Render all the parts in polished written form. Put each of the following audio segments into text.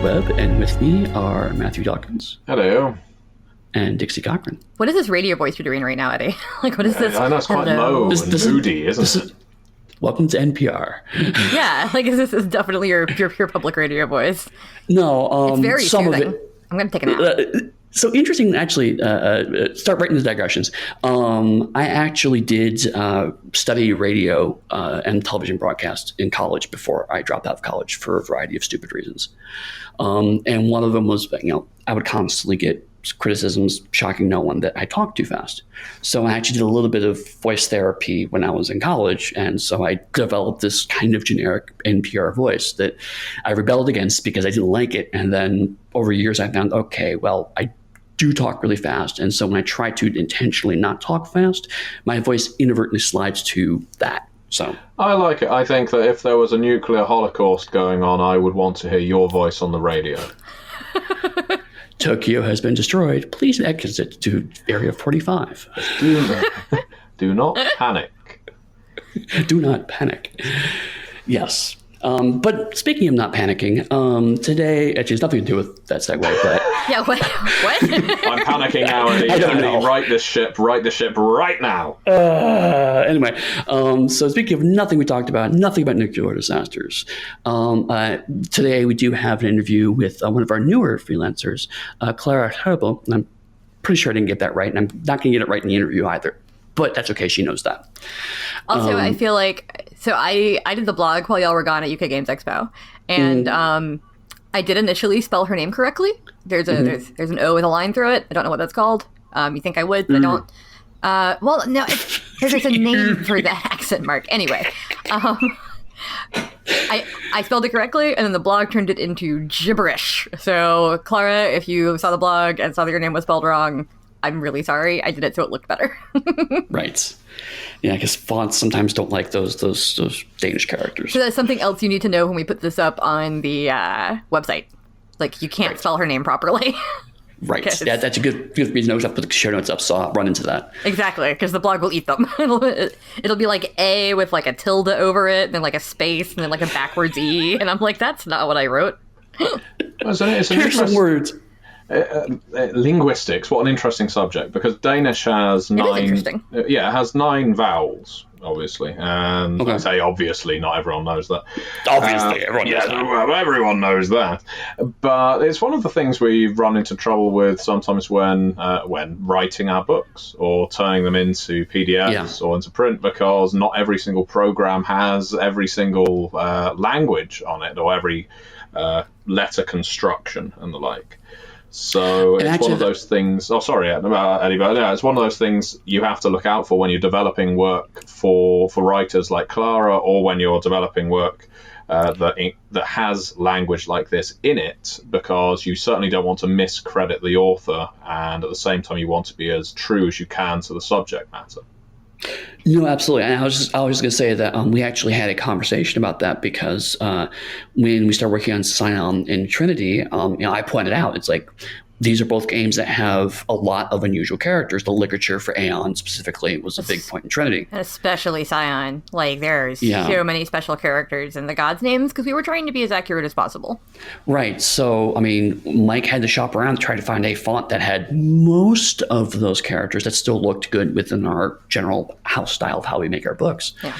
web, and with me are Matthew Dawkins. Hello. And Dixie Cochran. What is this radio voice you're doing right now, Eddie? Like, what is this? I know it's quite low and moody, isn't it? Welcome to NPR. Yeah, like this is definitely your pure public radio voice. No, it's very some soothing. of it. I'm going to take a nap. So interesting, actually, start right into the digressions. I actually did study radio and television broadcast in college before I dropped out of college for a variety of stupid reasons. And one of them was, I would constantly get criticisms, shocking no one, that I talk too fast. So I actually did a little bit of voice therapy when I was in college. And so I developed this kind of generic NPR voice that I rebelled against because I didn't like it. And then over years, I found, okay, well, I do talk really fast. And so when I try to intentionally not talk fast, my voice inadvertently slides to that. So I like it. I think that if there was a nuclear holocaust going on, I would want to hear your voice on the radio. Tokyo has been destroyed. Please exit to Area 45. Do not panic. Do not panic. Yes. But speaking of not panicking, today, actually, it's nothing to do with that segue, but... Yeah, what? I'm panicking now, Eddie. I don't know. Right this ship right now. Anyway, so speaking of nothing we talked about, nothing about nuclear disasters, today we do have an interview with one of our newer freelancers, Klara Herbøl, and I'm pretty sure I didn't get that right, and I'm not going to get it right in the interview either. But that's okay. She knows that. Also, I feel like, so I did the blog while y'all were gone at UK Games Expo, and I did initially spell her name correctly. There's there's an O with a line through it. I don't know what that's called. You think I would, but I don't. Well, no, there's a name for that accent mark. Anyway, I spelled it correctly, and then the blog turned it into gibberish. So, Klara, if you saw the blog and saw that your name was spelled wrong, I'm really sorry. I did it so it looked better. Right. Yeah, because fonts sometimes don't like those Danish characters. So that's something else you need to know when we put this up on the website. Like, you can't spell her name properly. Right. Yeah, that's a good reason. I always have to put the show notes up, so I'll run into that. Exactly, because the blog will eat them. It'll be like A with like a tilde over it, and then like a space, and then like a backwards E. And I'm like, that's not what I wrote. Here's some words. Linguistics, what an interesting subject, because Danish has has 9 vowels, obviously, and I say obviously, not everyone knows that. Obviously, everyone knows that. Well, everyone knows that, but it's one of the things we run into trouble with sometimes when writing our books or turning them into PDFs or into print, because not every single program has every single language on it, or every letter construction and the like. So it's one of those things. Oh, sorry, Eddie, but yeah, it's one of those things you have to look out for when you're developing work for writers like Klara, or when you're developing work that has language like this in it, because you certainly don't want to miscredit the author, and at the same time you want to be as true as you can to the subject matter. No, absolutely. And I was just going to say that we actually had a conversation about that, because when we started working on Scion and Trinity, I pointed out, it's like, these are both games that have a lot of unusual characters. The literature for Aeon specifically was a big point in Trinity. And especially Scion. Like, there's so many special characters in the gods' names, because we were trying to be as accurate as possible. Right. So, I mean, Mike had to shop around to try to find a font that had most of those characters that still looked good within our general house style of how we make our books. Yeah.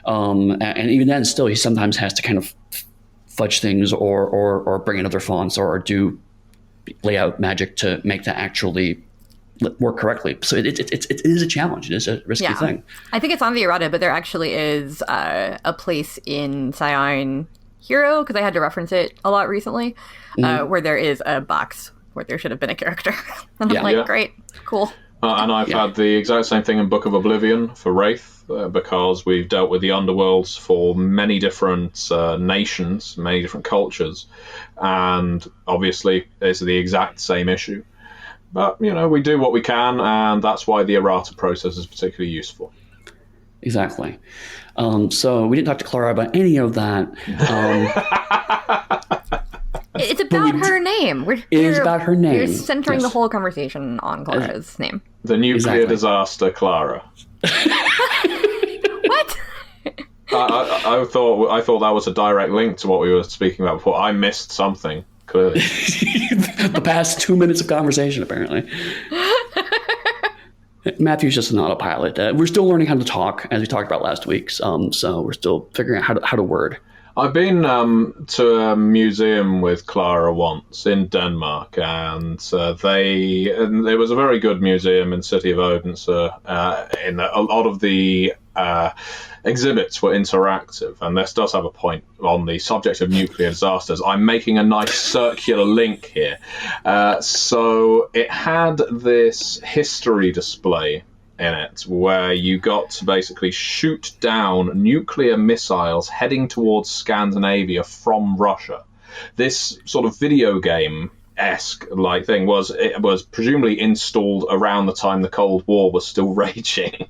And even then, still, he sometimes has to kind of fudge things or bring in other fonts or do layout magic to make that actually work correctly. So it is a challenge. It is a risky thing. I think it's on the errata, but there actually is a place in Scion Hero, because I had to reference it a lot recently, where there is a box where there should have been a character. And I'm like, great, cool. And I've had the exact same thing in Book of Oblivion for Wraith, because we've dealt with the underworlds for many different nations, many different cultures, and obviously it's the exact same issue. But, we do what we can, and that's why the errata process is particularly useful. Exactly. So we didn't talk to Klara about any of that. It's about her name. It is about her name. We're centering the whole conversation on Klara's name. The nuclear disaster, Klara. What? I thought that was a direct link to what we were speaking about before. I missed something clearly. The past 2 minutes of conversation, apparently. Matthew's just an autopilot. We're still learning how to talk, as we talked about last week. So we're still figuring out how to word. I've been to a museum with Klara once in Denmark, and it was a very good museum in the city of Odense. A lot of the exhibits were interactive, and this does have a point on the subject of nuclear disasters. I'm making a nice circular link here. So it had this history display in it where you got to basically shoot down nuclear missiles heading towards Scandinavia from Russia. This sort of video game-esque like thing was presumably installed around the time the Cold War was still raging,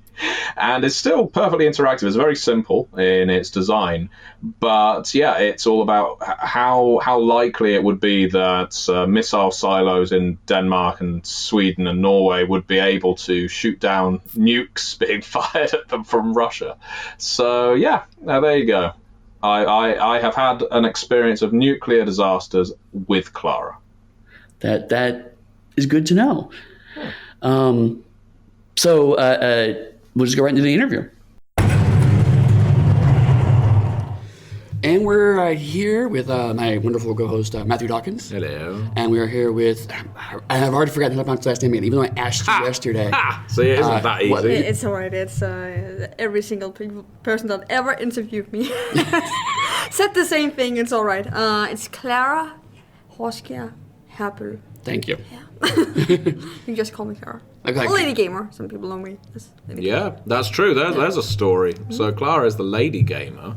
and it's still perfectly interactive. It's very simple in its design, but yeah, it's all about how likely it would be that missile silos in Denmark and Sweden and Norway would be able to shoot down nukes being fired at them from Russia. So yeah, there you go. I have had an experience of nuclear disasters with Klara. That is good to know. So we'll just go right into the interview. And we're here with my wonderful co-host, Matthew Dawkins. Hello. And we are here with, and I've already forgotten how to pronounce his last name again, even though I asked you yesterday. So it isn't that easy. It's all right. It's every single person that ever interviewed me said the same thing. It's all right. It's Klara Horskjær. Herbøl. Thank you. Yeah. You can just call me Klara. Okay. Lady Gamer. Some people know me as Lady Gamer. That's true. There's a story. So Klara is the lady gamer.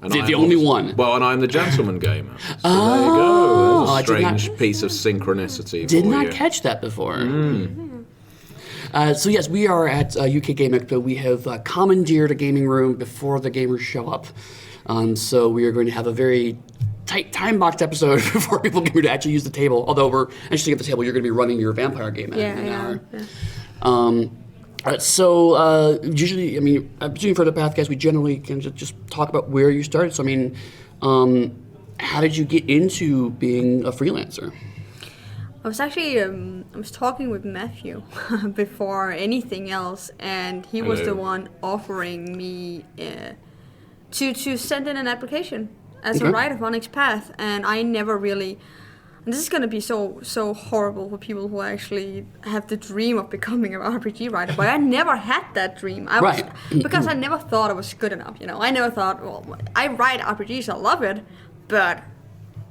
And The only one. Well, and I'm the gentleman gamer. So there you go. There's a strange piece of synchronicity. Did for not you. catch that before. So yes, we are at UK Games Expo. We have commandeered a gaming room before the gamers show up. So we are going to have a very tight time-boxed episode before people get to actually use the table. Although we're actually at the table, you're going to be running your vampire game in an hour. Usually, I mean, I'm assuming for the Pathcast, we generally can just talk about where you started. So, I mean, how did you get into being a freelancer? I was actually I was talking with Matthew before anything else, and he was the one offering me to send in an application as a writer for Onyx Path, and I never really. And this is going to be so horrible for people who actually have the dream of becoming an RPG writer, but I never had that dream. Because I never thought I was good enough. You know, I never thought, well, I write RPGs, I love it, but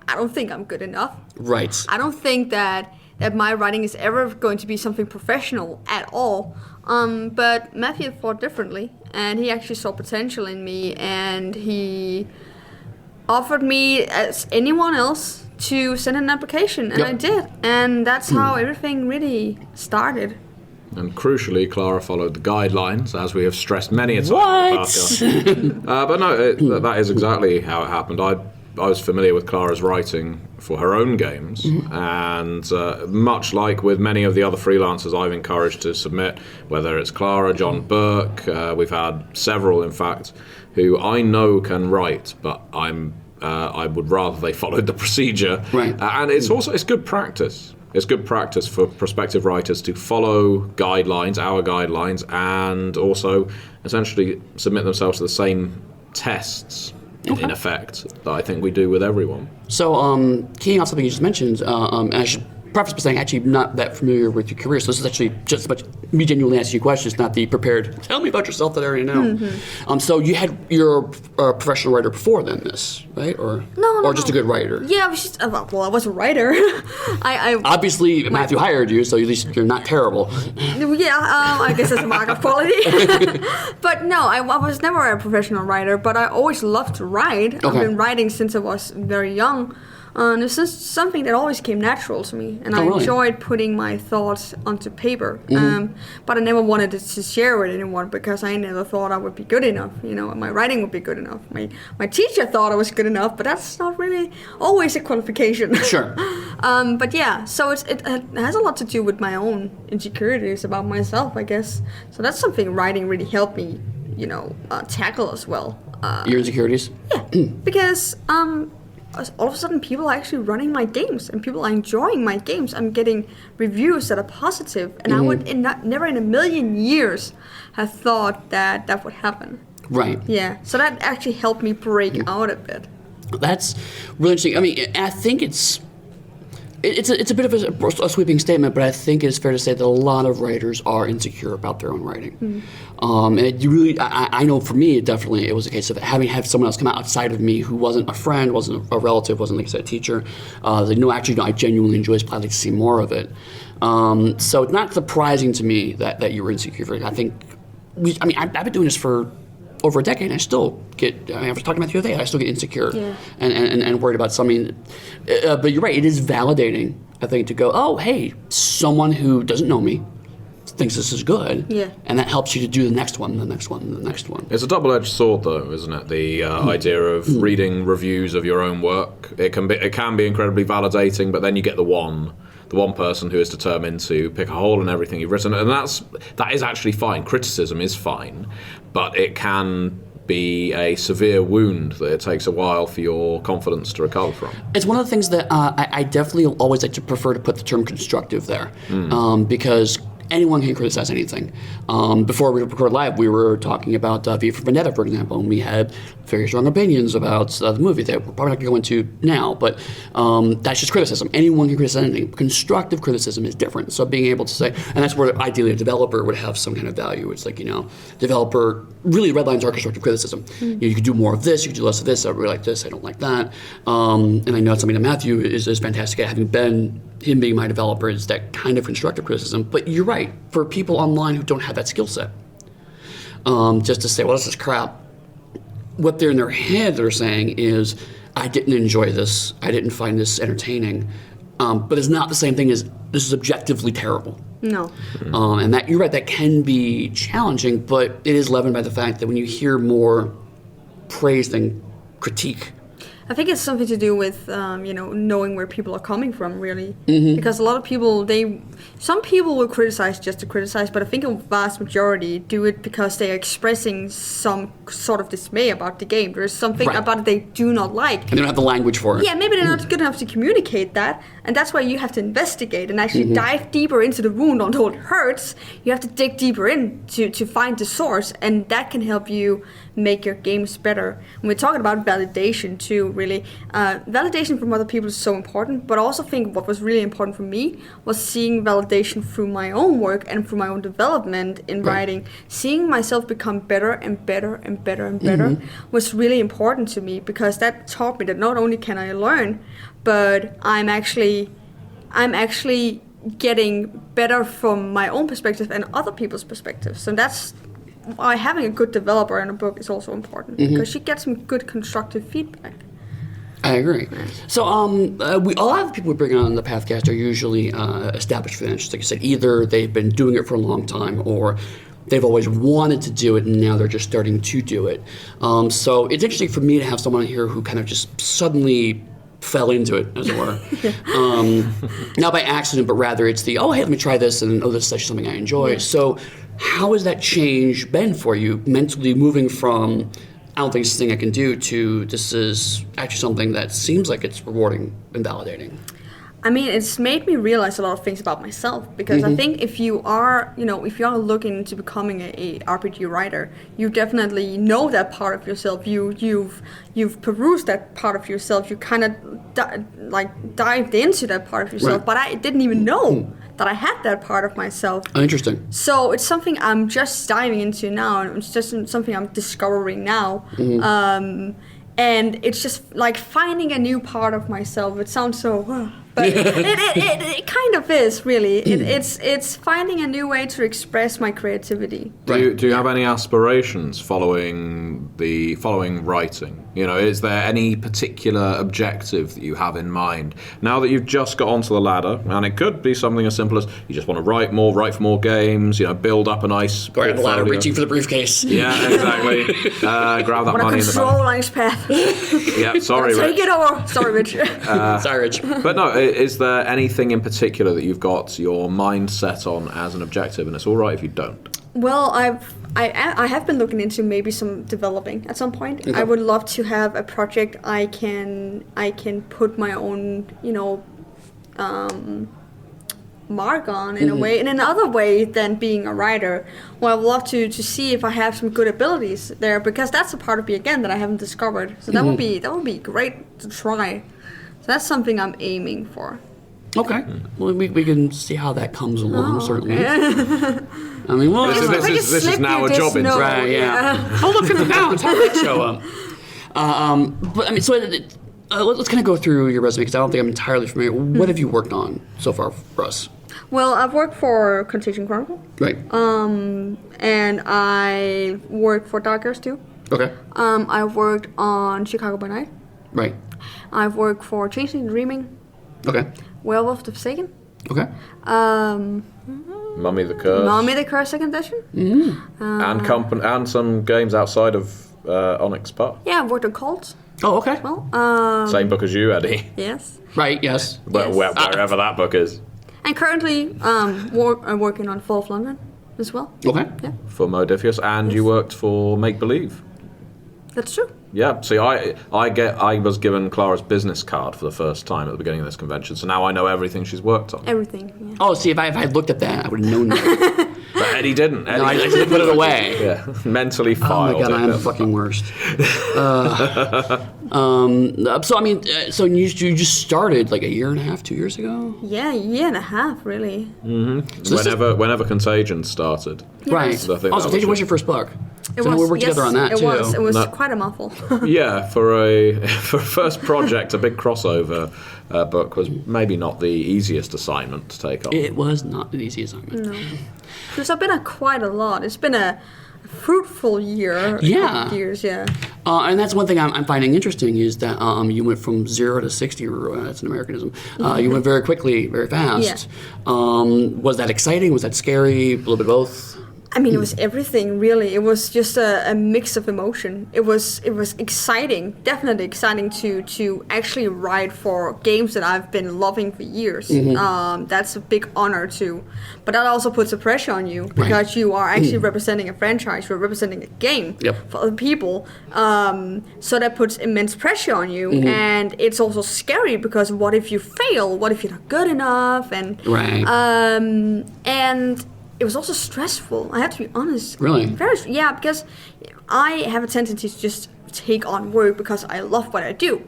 I don't think I'm good enough. Right. I don't think that my writing is ever going to be something professional at all. But Matthew thought differently, and he actually saw potential in me, and he offered me, as anyone else, to send an application, and I did, and that's how everything really started. And crucially, Klara followed the guidelines, as we have stressed many a time. But no, that is exactly how it happened. I was familiar with Klara's writing for her own games, and much like with many of the other freelancers I've encouraged to submit, whether it's Klara, John Burke, we've had several, in fact, who I know can write, but I would rather they followed the procedure. Right. And it's good practice. It's good practice for prospective writers to follow guidelines, our guidelines, and also essentially submit themselves to the same tests, in effect, that I think we do with everyone. So, keying off something you just mentioned, and I should preface by saying actually not that familiar with your career, so this is actually just about me genuinely asking you questions, not the prepared, tell me about yourself that I already know. So you're a professional writer before then this, right? Or just a good writer? Yeah, I was just, I was a writer. I Obviously, Matthew hired you, so at least you're not terrible. I guess it's a mark of quality. But no, I was never a professional writer, but I always loved to write. I've been writing since I was very young. It's just something that always came natural to me, and I enjoyed putting my thoughts onto paper. But I never wanted to share with anyone because I never thought I would be good enough. You know, my writing would be good enough. My teacher thought I was good enough, but that's not really always a qualification. Sure. But yeah, so it has a lot to do with my own insecurities about myself, I guess. So that's something writing really helped me, tackle as well. Your insecurities? Yeah, because all of a sudden people are actually running my games and people are enjoying my games. I'm getting reviews that are positive, and I would never in a million years have thought that would happen. Right. Yeah. So that actually helped me break out a bit. That's really interesting. I mean, I think it's a bit of a sweeping statement, but I think it's fair to say that a lot of writers are insecure about their own writing. And it really, I know for me, it was a case of having had someone else come out outside of me who wasn't a friend, wasn't a relative, wasn't, like I said, a teacher. Like, no, actually, no, I genuinely enjoy this, but I'd like to see more of it. So it's not surprising to me that you were insecure for it. I think, I've been doing this for over a decade, and I still get, I was talking about the other day, I still get insecure and worried about something. But you're right, it is validating, I think, to go, oh, hey, someone who doesn't know me thinks this is good, and that helps you to do the next one, the next one, the next one. It's a double-edged sword, though, isn't it? The idea of reading reviews of your own work. It can be incredibly validating, but then you get the one person who is determined to pick a hole in everything you've written, and that is actually fine. Criticism is fine, but it can be a severe wound that it takes a while for your confidence to recover from. It's one of the things that I definitely always like to prefer to put the term constructive there, because anyone can criticize anything. Before we record live, we were talking about V for Vendetta, for example, and we had very strong opinions about the movie that we're probably not going to go into now, but that's just criticism. Anyone can criticize anything. Constructive criticism is different. So being able to say, and that's where ideally a developer would have some kind of value. It's like, developer, really red lines are constructive criticism. You could do more of this, you could do less of this, I really like this, I don't like that. And I know it's something that Matthew is fantastic at, having been, him being my developer, is that kind of constructive criticism. But you're right, for people online who don't have that skill set, just to say, well, this is crap, what they're in their head they're saying is, I didn't enjoy this, I didn't find this entertaining, but it's not the same thing as this is objectively terrible. No. And that, you're right, that can be challenging, but it is leavened by the fact that when you hear more praise than critique, I think it's something to do with, knowing where people are coming from, really. Because a lot of people, some people will criticize just to criticize, but I think a vast majority do it because they are expressing some sort of dismay about the game. There's something about it they do not like. And they don't have the language for it. Yeah, maybe they're not good enough to communicate that, and that's why you have to investigate and actually dive deeper into the wound until it hurts. You have to dig deeper in to find the source, and that can help you make your games better. And we're talking about validation too, really. Validation from other people is so important, but I also think what was really important for me was seeing validation through my own work and through my own development in writing. Seeing myself become better and better and better and better was really important to me, because that taught me that not only can I learn, but I'm actually getting better from my own perspective and other people's perspectives. So that's why having a good developer in a book is also important, because she gets some good constructive feedback. I agree. So a lot of the people we bring on the Pathcast are usually established freelancers. Like I said, either they've been doing it for a long time, or they've always wanted to do it and now they're just starting to do it. So it's interesting for me to have someone here who kind of just suddenly fell into it, as it were. Not by accident, but rather it's the, oh, hey, let me try this, and this is actually something I enjoy. So how has that change been for you mentally, moving from, I don't think this is a thing I can do, to this is actually something that seems like it's rewarding and validating? I mean, it's made me realize a lot of things about myself, because I think if you are looking into becoming a RPG writer, you definitely know that part of yourself. You've perused that part of yourself. You kind of dived into that part of yourself, but I didn't even know that I had that part of myself. Oh, interesting. So it's something I'm just diving into now, and it's just something I'm discovering now. And it's just like finding a new part of myself. It sounds so, but it kind of is, really. It's finding a new way to express my creativity. Do you have any aspirations following writing? Is there any particular objective that you have in mind now that you've just got onto the ladder? And it could be something as simple as you just want to write for more games. Build up a nice go around the ladder, reaching for the briefcase. Yeah, exactly. Grab that money in the bank. Control Onyx path. Yeah, sorry, Rich. Take it over. Sorry, Rich. Sorry, Rich. But no, is there anything in particular that you've got your mind set on as an objective? And it's all right if you don't. Well, I have been looking into maybe some developing at some point. Okay. I would love to have a project I can put my own, mark on in a way, in another way than being a writer. Well, I'd love to see if I have some good abilities there, because that's a part of me again that I haven't discovered. So that would be great to try. So that's something I'm aiming for. Okay. Well, we can see how that comes along, certainly. I mean, well, this is now a job interview. Right, yeah. Oh, look at the balance. How did that show up? But I mean, so let's kind of go through your resume, because I don't think I'm entirely familiar. What have you worked on so far for us? Well, I've worked for Contagion Chronicle. Right. And I worked for digress too. Okay. I've worked on Chicago by Night. Right. I've worked for Chasing Dreaming. Okay. Werewolf the Forsaken. Okay. Mummy the Curse. Mummy the Curse Second Edition. And some games outside of Onyx Park. Yeah, I've worked on Cults. Oh, okay. Well, Same book as you, Eddie. yes. Right. Yes. Wherever that book is. And currently, I'm working on Fall of London as well. Okay. Yeah, For Modifius, and you worked for Make Believe. that's true. Yeah, see, I was given Klara's business card for the first time at the beginning of this convention, so now I know everything she's worked on. Everything. Yeah. Oh, see, if I had looked at that, I would have known that. But Eddie didn't. No, I just put it away. Yeah, mentally filed. Oh my god, I am the fucking worst. So I mean, so you just started like a year and a half, 2 years ago, Yeah, a year and a half, really. Whenever Contagion started. right? So I think Oh, that so was Contagion was it. your first book. So we worked together on that it too. Was. It was No. quite a mouthful. Yeah, for a first project, a big crossover book was maybe not the easiest assignment to take on. It was not an easy assignment. No. There's been quite a lot. It's been a fruitful year. Yeah. Years, yeah. And that's one thing I'm finding interesting is that you went from 0 to 60. That's an Americanism. You went very quickly, very fast. Was that exciting? Was that scary? A little bit of both? I mean, it was everything, really. It was just a mix of emotion. It was exciting, definitely exciting to actually write for games that I've been loving for years. That's a big honor too. But that also puts a pressure on you, because you are actually representing a franchise. You're representing a game for other people. So that puts immense pressure on you. And it's also scary, because what if you fail? What if you're not good enough? And and it was also stressful. I have to be honest. Really? Because I have a tendency to just take on work because I love what I do,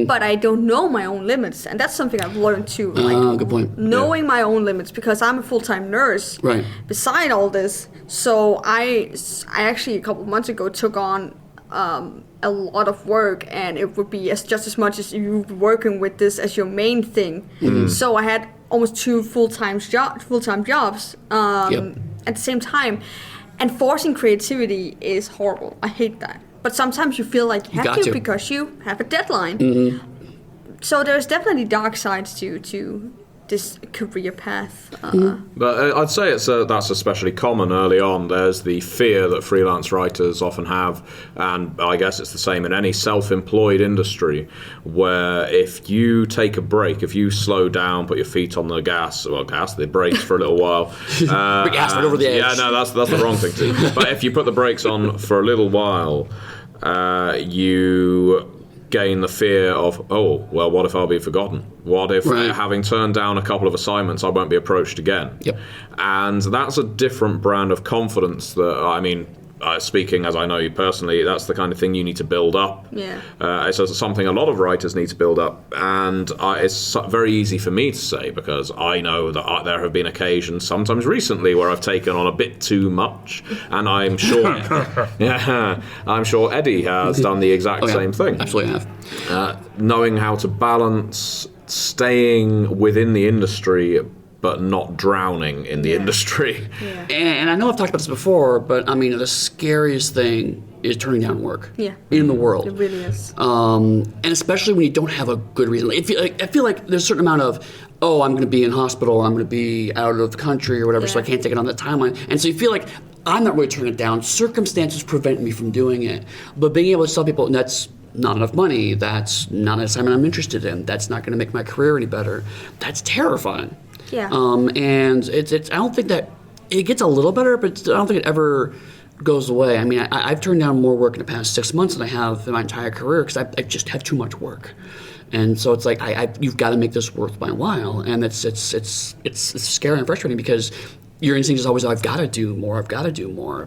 but I don't know my own limits, and that's something I've learned too. Good point. Knowing my own limits, because I'm a full-time nurse. Right. Beside all this, so I actually a couple of months ago took on a lot of work, and it would be just as much as you working with this as your main thing. So I had almost 2 full-time jobs at the same time, and forcing creativity is horrible. I hate that. But sometimes you feel like you have to because you have a deadline. So there's definitely dark sides to this career path. But I'd say that's especially common early on. There's the fear that freelance writers often have, and I guess it's the same in any self-employed industry, where if you take a break, if you slow down, put your feet on the the brakes for a little while. Gas right over the edge. Yeah, no, that's the wrong thing to do. But if you put the brakes on for a little while, you gain the fear of, what if I'll be forgotten? What if, having turned down a couple of assignments, I won't be approached again? Yep. And that's a different brand of confidence that, I mean, speaking as I know you personally, that's the kind of thing you need to build up. Yeah. It's something a lot of writers need to build up, and it's very easy for me to say, because I know that there have been occasions, sometimes recently, where I've taken on a bit too much, and I'm sure, I'm sure Eddie has done the exact same thing. Absolutely have. Knowing how to balance staying within the industry, but not drowning in the industry. Yeah. And I know I've talked about this before, but I mean, the scariest thing is turning down work in the world. It really is. And especially when you don't have a good reason. I feel like there's a certain amount of, I'm going to be in hospital, or I'm going to be out of the country or whatever, so I can't take it on that timeline. And so you feel like I'm not really turning it down. Circumstances prevent me from doing it. But being able to tell people, that's not enough money, that's not an assignment I'm interested in, that's not going to make my career any better, that's terrifying. Yeah. And it's I don't think that it gets a little better, but I don't think it ever goes away. I mean, I've turned down more work in the past 6 months than I have in my entire career because I just have too much work. And so it's like you've got to make this worth my while, and it's scary and frustrating because your instinct is always, I've got to do more.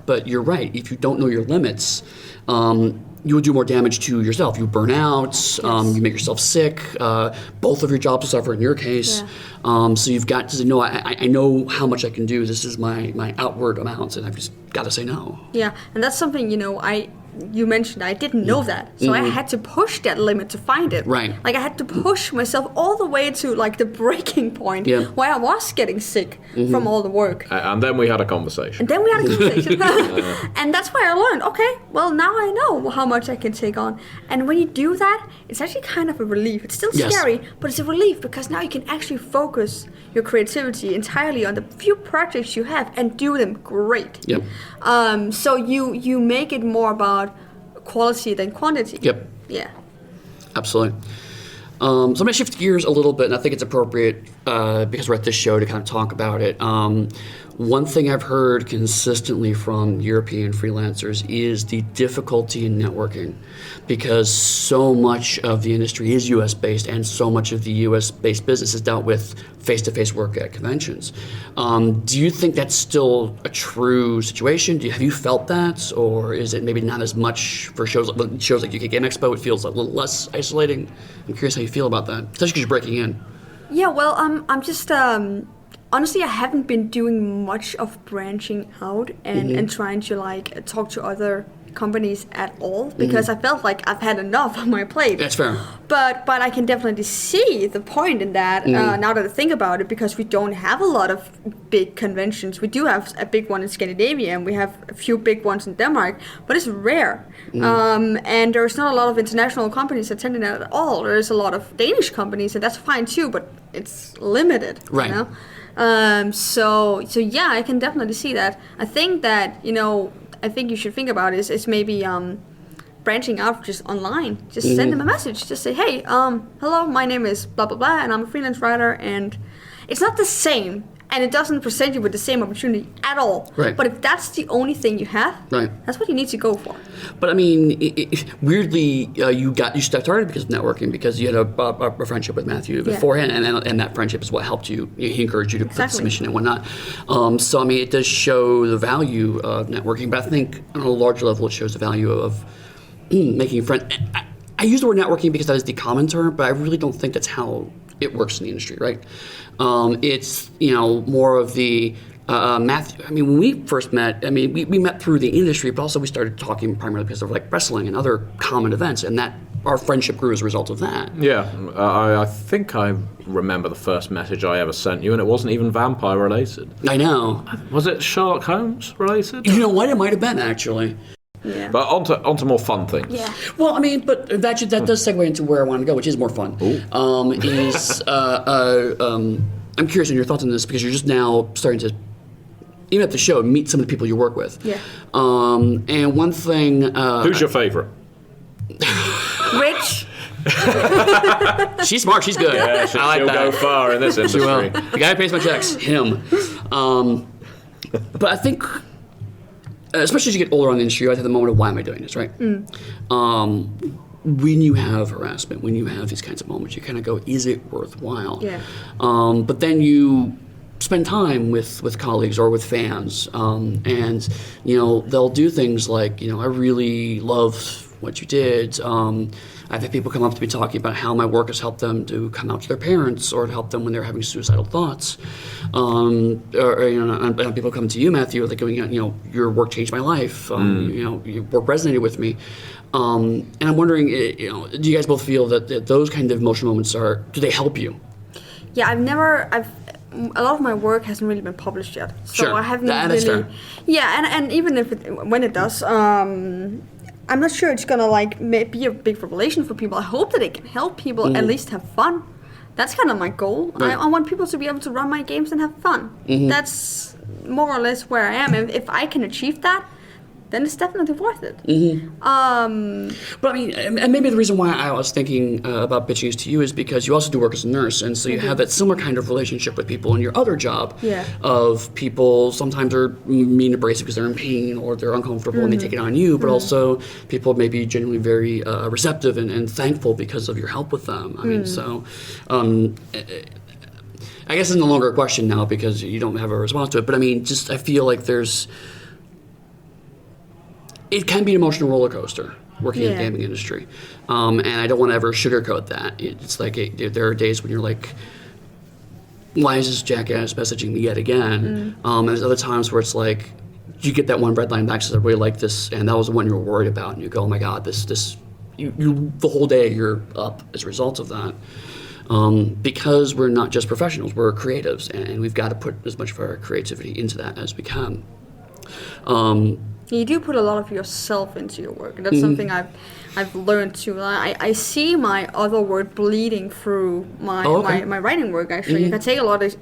But you're right. If you don't know your limits, you will do more damage to yourself. You burn out. Yes. You make yourself sick. Both of your jobs will suffer in your case. Yeah. So you've got to say, no, I know how much I can do. This is my outward amounts, and I've just got to say no. Yeah, and that's something, you mentioned I didn't know that, so I had to push that limit to find it. Right. Like I had to push myself all the way to like the breaking point where I was getting sick from all the work. And then we had a conversation. And that's why I learned, okay, well now I know how much I can take on. And when you do that, it's actually kind of a relief. It's still scary, but it's a relief because now you can actually focus your creativity entirely on the few projects you have and do them great. Yep. So you make it more about quality than quantity. Yep. Yeah. Absolutely. So I'm going to shift gears a little bit, and I think it's appropriate because we're at this show to kind of talk about it. One thing I've heard consistently from European freelancers is the difficulty in networking because so much of the industry is US-based and so much of the US-based business is dealt with face-to-face work at conventions. Do you think that's still a true situation? Have you felt that? Or is it maybe not as much for shows like UK Game Expo? It feels a little less isolating. I'm curious how you feel about that, especially because you're breaking in. Yeah, well, I'm just... honestly, I haven't been doing much of branching out and trying to like talk to other companies at all because I felt like I've had enough on my plate. That's fair. But I can definitely see the point in that now that I think about it because we don't have a lot of big conventions. We do have a big one in Scandinavia and we have a few big ones in Denmark, but it's rare. And there's not a lot of international companies attending that at all. There's a lot of Danish companies and that's fine too, but it's limited. Right. You know? So yeah, I can definitely see that. I think that, I think you should think about is maybe branching out just online. Just send them a message. Just say, hey, hello, my name is blah, blah, blah, and I'm a freelance writer. And it's not the same. And it doesn't present you with the same opportunity at all. Right. But if that's the only thing you have, that's what you need to go for. But I mean, weirdly, you started because of networking, because you had a friendship with Matthew beforehand, and that friendship is what helped you. He encouraged you to put the submission and whatnot. So I mean, it does show the value of networking, but I think on a larger level, it shows the value of making friends. I use the word networking because that is the common term, but I really don't think that's how it works in the industry, right? It's more of the Matthew. I mean, when we first met, I mean, we met through the industry, but also we started talking primarily because of like wrestling and other common events, and that our friendship grew as a result of that. Yeah, I think I remember the first message I ever sent you, and it wasn't even vampire related. I know. Was it Sherlock Holmes related? You know what? It might have been actually. Yeah. But onto more fun things. Yeah. Well, I mean, but that does segue into where I want to go, which is more fun. I'm curious on your thoughts on this because you're just now starting to, even at the show, meet some of the people you work with. Yeah. And one thing. Who's your favorite? Rich. She's smart. She's good. Yeah, she'll go far in this industry. The guy who pays my checks, him. But I think. Especially as you get older on the industry, you always have the moment of why am I doing this, right? When you have harassment, when you have these kinds of moments, you kind of go, is it worthwhile? Yeah. But then you spend time with colleagues or with fans, and they'll do things like, I really love what you did. I've had people come up to me talking about how my work has helped them to come out to their parents or to help them when they're having suicidal thoughts. And people come to you, Matthew, like going, your work changed my life. Your work resonated with me. And I'm wondering, do you guys both feel that those kind of emotional moments do they help you? Yeah, a lot of my work hasn't really been published yet. So sure. I haven't That's really. Fair. Yeah, and even when it does, I'm not sure it's gonna be a big revelation for people. I hope that it can help people at least have fun. That's kind of my goal. Right. I want people to be able to run my games and have fun. That's more or less where I am. If I can achieve that, then it's definitely worth it. But I mean, and maybe the reason why I was thinking about pitching this to you is because you also do work as a nurse, and so you have that similar kind of relationship with people in your other job. Yeah. Of people sometimes are mean, abrasive because they're in pain or they're uncomfortable and they take it on you, but also people may be genuinely very receptive and thankful because of your help with them. I mean, so. I guess it's no longer a question now because you don't have a response to it. But I mean, just I feel like it can be an emotional roller coaster working in the gaming industry, and I don't want to ever sugarcoat that. It's like there are days when you're like, why is this jackass messaging me yet again? And there's other times where it's like, you get that one red line back says I really like this, and that was the one you were worried about, and you go, oh my god, you the whole day you're up as a result of that. Because we're not just professionals, we're creatives, and we've got to put as much of our creativity into that as we can. You do put a lot of yourself into your work, and that's something I've learned too. I see my other work bleeding through my writing work. Actually, I take a lot of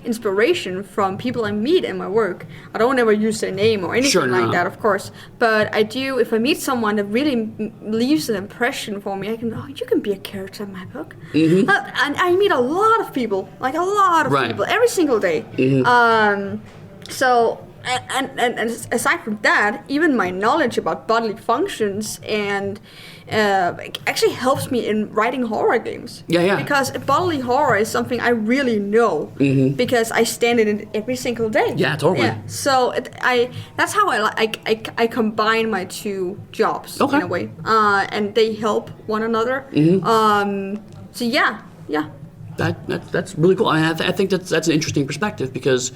inspiration from people I meet in my work. I don't ever use their name or anything like that, of course. But I do. If I meet someone that really leaves an impression for me, I can. Oh, you can be a character in my book. And I meet a lot of people, like a lot of people, every single day. So. And aside from that, even my knowledge about bodily functions and actually helps me in writing horror games. Yeah. Because bodily horror is something I really know because I stand in it every single day. Yeah, totally. Yeah. So that's how I combine my two jobs in a way, and they help one another. So yeah. That's really cool. I think that's an interesting perspective because.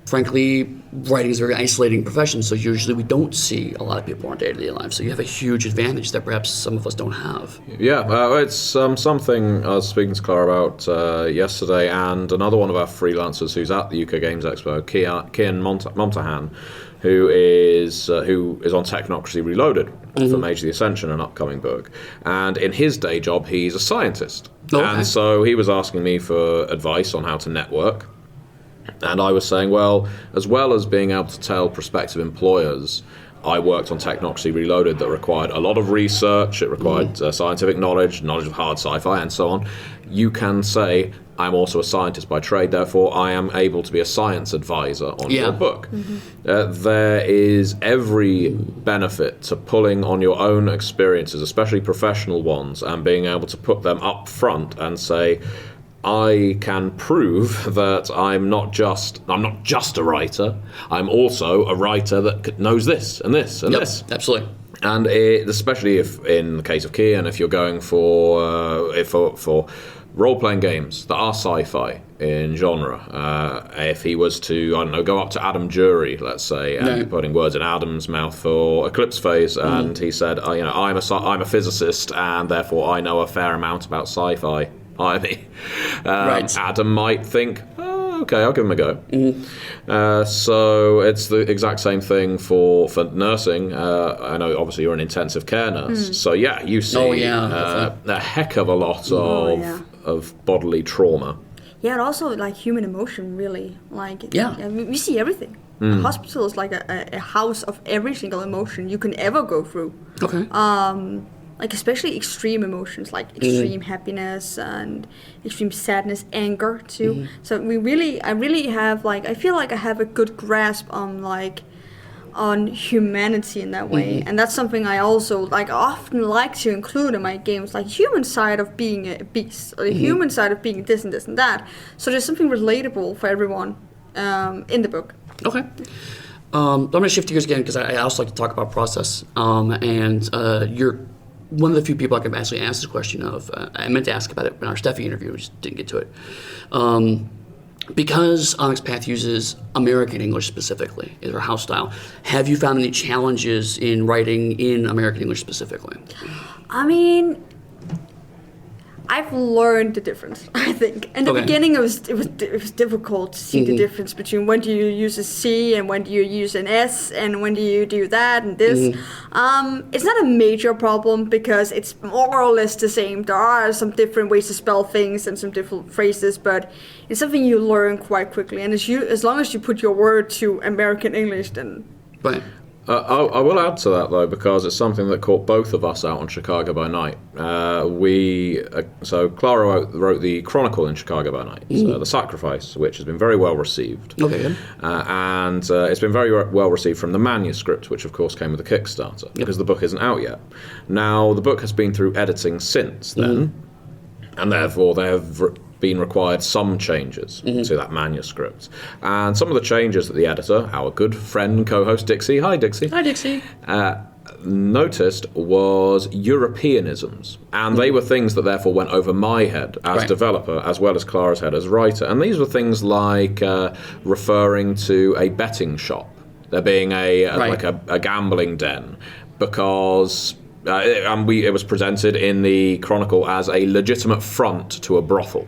Frankly, writing is a very isolating profession, so usually we don't see a lot of people in our day-to-day lives. So you have a huge advantage that perhaps some of us don't have. Yeah, it's something I was speaking to Klara about yesterday, and another one of our freelancers who's at the UK Games Expo, Kian Montahan, who is on Technocracy Reloaded for Mage the Ascension, an upcoming book. And in his day job, he's a scientist. And so he was asking me for advice on how to network. And I was saying, well as being able to tell prospective employers, I worked on Technocracy Reloaded that required a lot of research, it required scientific knowledge of hard sci-fi and so on. You can say, I'm also a scientist by trade, therefore I am able to be a science advisor on your book. There is every benefit to pulling on your own experiences, especially professional ones, and being able to put them up front and say, I can prove that I'm not just a writer. I'm also a writer that knows this and this and this. Absolutely. And especially if, in the case of Kian, if you're going for role-playing games that are sci-fi in genre, if he was to, go up to Adam Jury, let's say, and putting words in Adam's mouth for Eclipse Phase, and he said, I'm a physicist, and therefore I know a fair amount about sci-fi. Adam might think, okay, I'll give him a go. So it's the exact same thing for nursing. I know obviously you're an intensive care nurse, so you see a heck of a lot of bodily trauma. Yeah, and also like human emotion, really. We see everything. A hospital is like a house of every single emotion you can ever go through. Especially extreme emotions, like extreme happiness and extreme sadness, anger too. So I really have I feel like I have a good grasp on humanity in that way, and that's something I also often like to include in my games, human side of being a beast, or the human side of being this and this and that. So there's something relatable for everyone in the book. Okay. I'm going to shift gears again because I also like to talk about process, and you're one of the few people I can actually ask this question of. I meant to ask about it in our Steffi interview, we just didn't get to it. Because Onyx Path uses American English specifically, is our house style, have you found any challenges in writing in American English specifically? I mean, I've learned the difference, I think. In the beginning, it was difficult to see the difference between when do you use a C and when do you use an S and when do you do that and this. It's not a major problem because it's more or less the same. There are some different ways to spell things and some different phrases, but it's something you learn quite quickly. And as long as you put your word to American English, then Right. I will add to that though, because it's something that caught both of us out on Chicago by Night. So Klara wrote the Chronicle in Chicago by Night, so The Sacrifice, which has been very well received. Okay, good. And it's been very well received from the manuscript, which of course came with the Kickstarter, because the book isn't out yet. Now, the book has been through editing since then, and therefore there have been required some changes to that manuscript. And some of the changes that the editor, our good friend, co-host Dixie, hi Dixie, noticed was Europeanisms. And they were things that therefore went over my head as developer, as well as Klara's head as writer. And these were things like referring to a betting shop, there being like a gambling den, because it was presented in the Chronicle as a legitimate front to a brothel.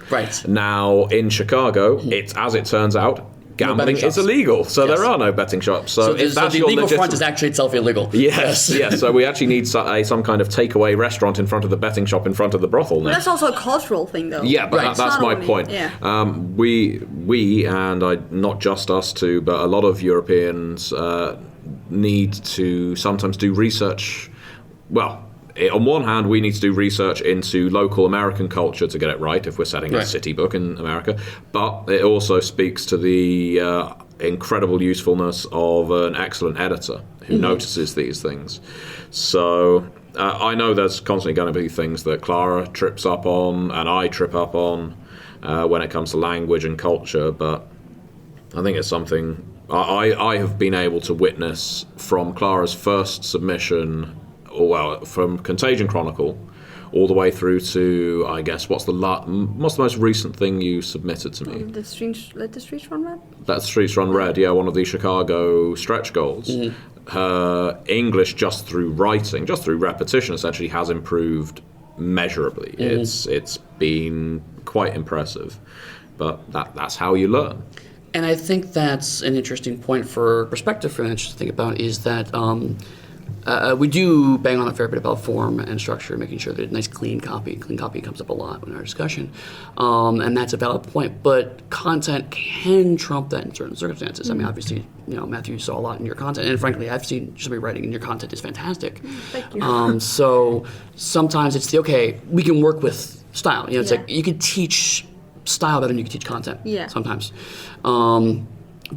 Right. Now, in Chicago, as it turns out, gambling is illegal, so there are no betting shops. So if that's the your legal front is actually itself illegal. Yes, yes. So we actually need some kind of takeaway restaurant in front of the betting shop in front of the brothel now. But that's also a cultural thing, though. Yeah, but that's my point. Yeah. We and not just us two, but a lot of Europeans need to sometimes do research. Well, on one hand, we need to do research into local American culture to get it right if we're setting a city book in America, but it also speaks to the incredible usefulness of an excellent editor who notices these things. So I know there's constantly going to be things that Klara trips up on and I trip up on when it comes to language and culture, but I think it's something I have been able to witness from Klara's first submission, from Contagion Chronicle all the way through to, I guess, what's the most recent thing you submitted to me? Let the Streets Run Red? That Streets Run Red, yeah, one of the Chicago stretch goals. Her English, just through writing, just through repetition, essentially has improved measurably. It's been quite impressive, but that's how you learn. And I think that's an interesting point for perspective freelancers to think about, is that we do bang on a fair bit about form and structure, making sure that a nice clean copy comes up a lot in our discussion, and that's a valid point. But content can trump that in certain circumstances. I mean, obviously, Matthew, you saw a lot in your content, and frankly, I've seen somebody writing, and your content is fantastic. Thank you. So sometimes it's we can work with style. It's like you can teach style better than you can teach content. Yeah. Sometimes.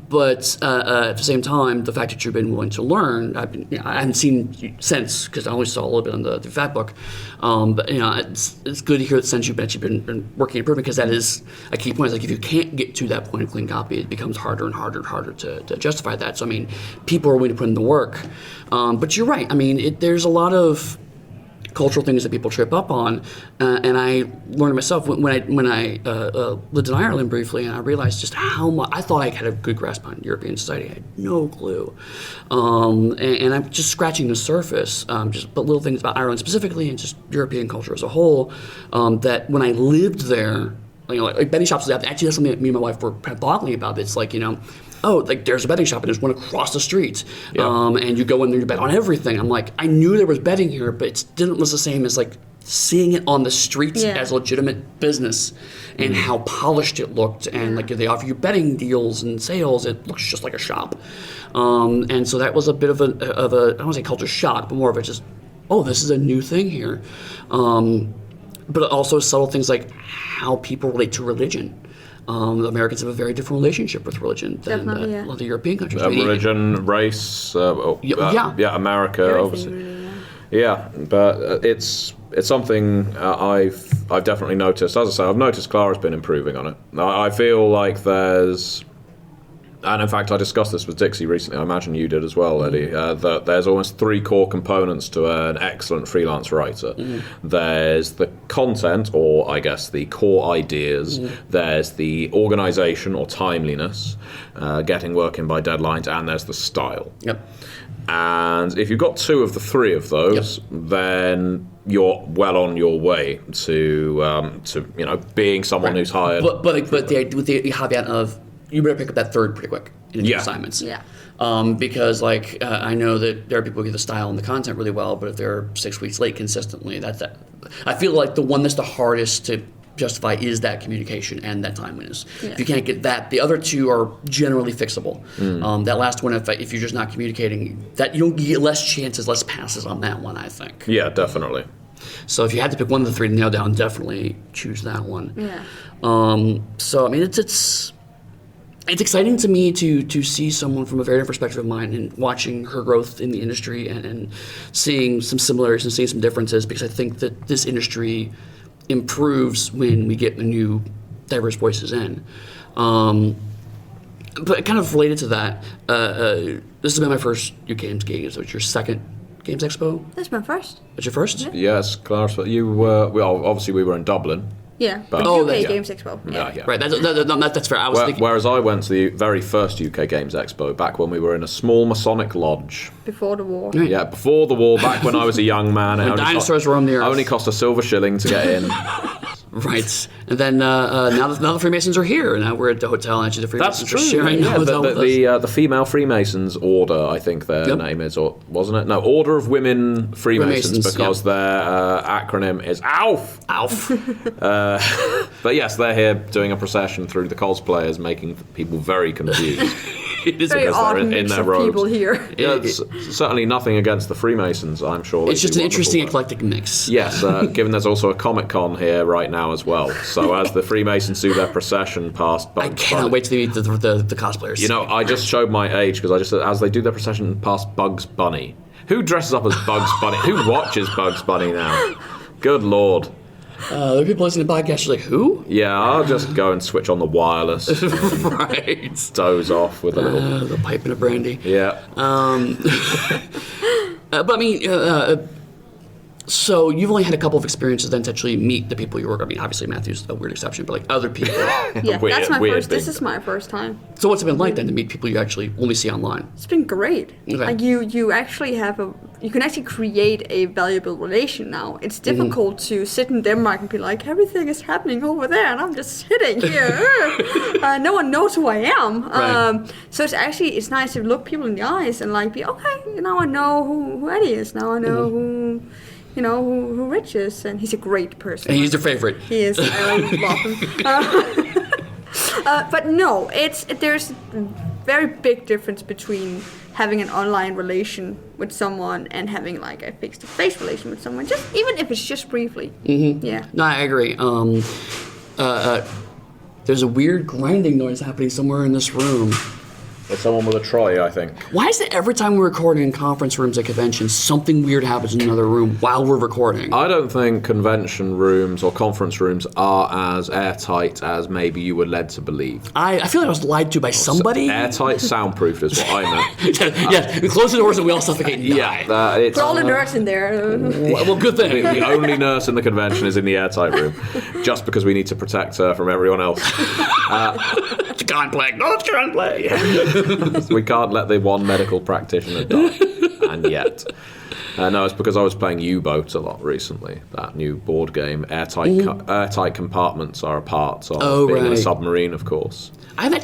But at the same time, the fact that you've been willing to learn, I haven't seen you since, because I only saw a little bit on the Fat Book. But it's good to hear that since you've actually been working on improvement, because that is a key point. It's like if you can't get to that point of clean copy, it becomes harder and harder and harder to justify that. So I mean, people are willing to put in the work. But you're right. I mean, there's a lot of cultural things that people trip up on, and I learned myself when I lived in Ireland briefly, and I realized just how much I thought I had a good grasp on European society. I had no clue, and I'm just scratching the surface, but little things about Ireland specifically and just European culture as a whole. That when I lived there, like betting shops, actually that's something that me and my wife were kind of boggling about. It's like there's a betting shop and there's one across the street, and you go in there, you bet on everything. I'm like, I knew there was betting here, but it didn't was the same as like seeing it on the streets as a legitimate business, and how polished it looked, and like they offer you betting deals and sales. It looks just like a shop, and so that was a bit of a I don't want to say culture shock, but more of a just, this is a new thing here, but also subtle things like how people relate to religion. The Americans have a very different relationship with religion than a lot of the European countries. Religion, race, America, everything, obviously. Really, But it's something I've definitely noticed. As I say, I've noticed Klara's been improving on it. I feel like there's, and in fact I discussed this with Dixie recently, I imagine you did as well, Eddie, that there's almost 3 core components to an excellent freelance writer. There's the content, or I guess the core ideas, there's the organisation or timeliness, getting work in by deadlines, and there's the style. And if you've got 2 of the 3 of those, then you're well on your way to being someone who's hired. But with the caveat of, you better pick up that 3rd pretty quick in your assignments. Because I know that there are people who get the style and the content really well, but if they're 6 weeks late consistently, that's that. I feel like the one that's the hardest to justify is that communication and that timeliness. If you can't get that, the other two are generally fixable. That last one, if you're just not communicating, that you get less chances, less passes on that one, I think. Yeah, definitely. So if you had to pick one of the three to nail down, definitely choose that one. Yeah. So I mean, it's exciting to me to see someone from a very different perspective of mine and watching her growth in the industry and seeing some similarities and seeing some differences, because I think that this industry improves when we get the new diverse voices in. But kind of related to that, this has been my first UK Games gig. So it's your second Games Expo? That's my first. It's your first? Yeah. Yes, Klara, you were. Well, obviously we were in Dublin. Yeah, But- UK Games Expo. Yeah. Right, that's fair. I was thinking... Whereas I went to the very first UK Games Expo back when we were in a small Masonic lodge. Before the war. Right. Yeah, before the war, back when I was a young man. When dinosaurs roamed the earth. Only cost a silver shilling to get in. Right, and then now the Freemasons are here. Now we're at the hotel, and actually the Freemasons That's true. are sharing the hotel with us. The female Freemasons Order, I think their name is, or wasn't it? No, Order of Women Freemasons, because their acronym is ALF. ALF. But yes, they're here doing a procession through the cosplayers, making people very confused. It is Very because they're odd in mix their of robes. people here. Yeah, it's certainly nothing against the Freemasons, I'm sure. It's just an interesting eclectic mix. Yes, given there's also a Comic-Con here right now as well. So as the Freemasons do their procession past Bugs I cannot Bunny, wait to meet the cosplayers. You know, I just showed my age because I just said, as they do their procession past Bugs Bunny. Who dresses up as Bugs Bunny? Who watches Bugs Bunny now? Good Lord. There are people listening to podcasts like, who? Yeah, I'll just go and switch on the wireless. Right. Doze off with a little... The pipe and a brandy. Yeah. But I mean, so you've only had a couple of experiences then to actually meet the people you work with. I mean, obviously Matthew's a weird exception, but like other people. Yeah, Weird- that's my weird first. This thing. is my first time. So what's it been like then to meet people you actually only see online? It's been great. Okay. Like you actually you can actually create a valuable relation now. It's difficult to sit in Denmark and be like, everything is happening over there, and I'm just sitting here. No one knows who I am. Right. So it's nice to look people in the eyes and like be okay. Now I know who Eddy is. Now I know who. You know who Rich is, and he's a great person. And he's your favorite. He is. I love him. But no, there's a very big difference between having an online relation with someone and having like a face-to-face relation with someone. Just even if it's just briefly. Mm-hmm. Yeah. No, I agree. There's a weird grinding noise happening somewhere in this room. There's someone with a trolley, I think. Why is it every time we're recording in conference rooms at conventions, something weird happens in another room while we're recording? I don't think convention rooms or conference rooms are as airtight as maybe you were led to believe. I feel like I was lied to by somebody. Airtight, soundproofed is what I meant. Yeah, we close the doors and we all suffocate and die. Yeah, it's Put all the nerds in there. Well, good thing. the only nurse in the convention is in the airtight room, just because we need to protect her from everyone else. It's gunplay. No, it's gunplay. We can't let the one medical practitioner die, and yet. No, it's because I was playing U-Boat a lot recently. That new board game. Airtight compartments are a part of being in a submarine, of course.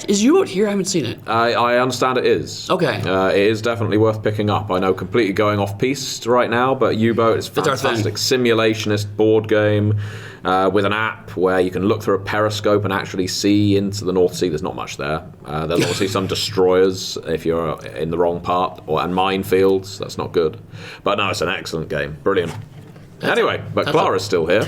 Is U-Boat here? I haven't seen it. I understand it is. Okay. It is definitely worth picking up. I know completely going off piste right now, but U-Boat is a fantastic simulationist board game with an app where you can look through a periscope and actually see into the North Sea. There's not much there. There's obviously some destroyers if you're in the wrong part, and minefields. That's not good. But no, it's an excellent game. Brilliant. Anyway, but Klara's still here.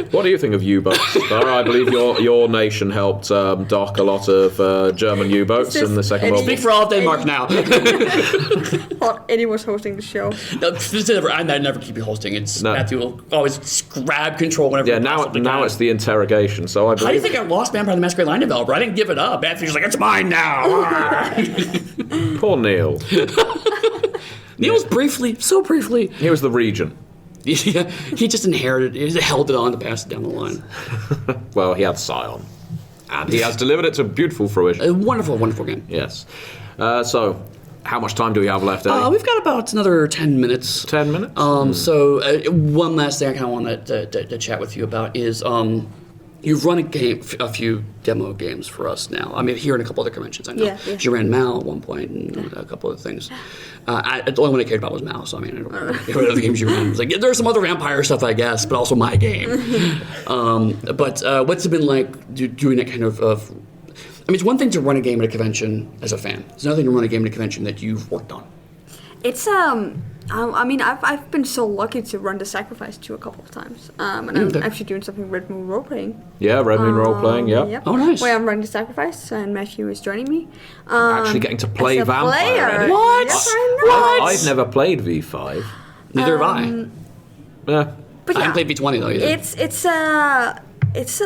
What do you think of U-boats, Klara? I believe your nation helped dock a lot of German U-boats in the Second World War. Speak for all of Denmark now. Well, Eddy was hosting the show. No, I never keep you hosting. It's Matthew will always grab control whenever. Yeah, now it's the interrogation. So I believe. How do you think I lost Vampire the Masquerade line developer? I didn't give it up. Matthew's like, it's mine now. Poor Neil. Neil's so briefly. He was the regent. Yeah, he just inherited it, he held it on to pass it down the line. Well, he had Scion. And he has delivered it to beautiful fruition. A wonderful, wonderful game. Yes. So, how much time do we have left, Eddy? We've got about another 10 minutes. 10 minutes? So, one last thing I kind of want to chat with you about is You've run a few demo games for us now. I mean, here and a couple other conventions, I know. Yeah. You ran Mal at one point and a couple of things. The only one I cared about was Mal, so I mean, I don't know what other games you ran. It's like, there's some other vampire stuff, I guess, but also my game. But what's it been like doing that kind of... I mean, it's one thing to run a game at a convention as a fan. It's another thing to run a game at a convention that you've worked on. It's I mean, I've been so lucky to run the Sacrifice 2 a couple of times, and I'm actually doing something Red Moon role playing. Yeah, Red Moon role playing. Yeah. Yep. Oh, nice. Where I'm running the Sacrifice, and Matthew is joining me. Actually, getting to play as a vampire. player. Already. What? Yes, I know. What? I've never played V5. Neither have I. Yeah. But I haven't played V20 though either. It's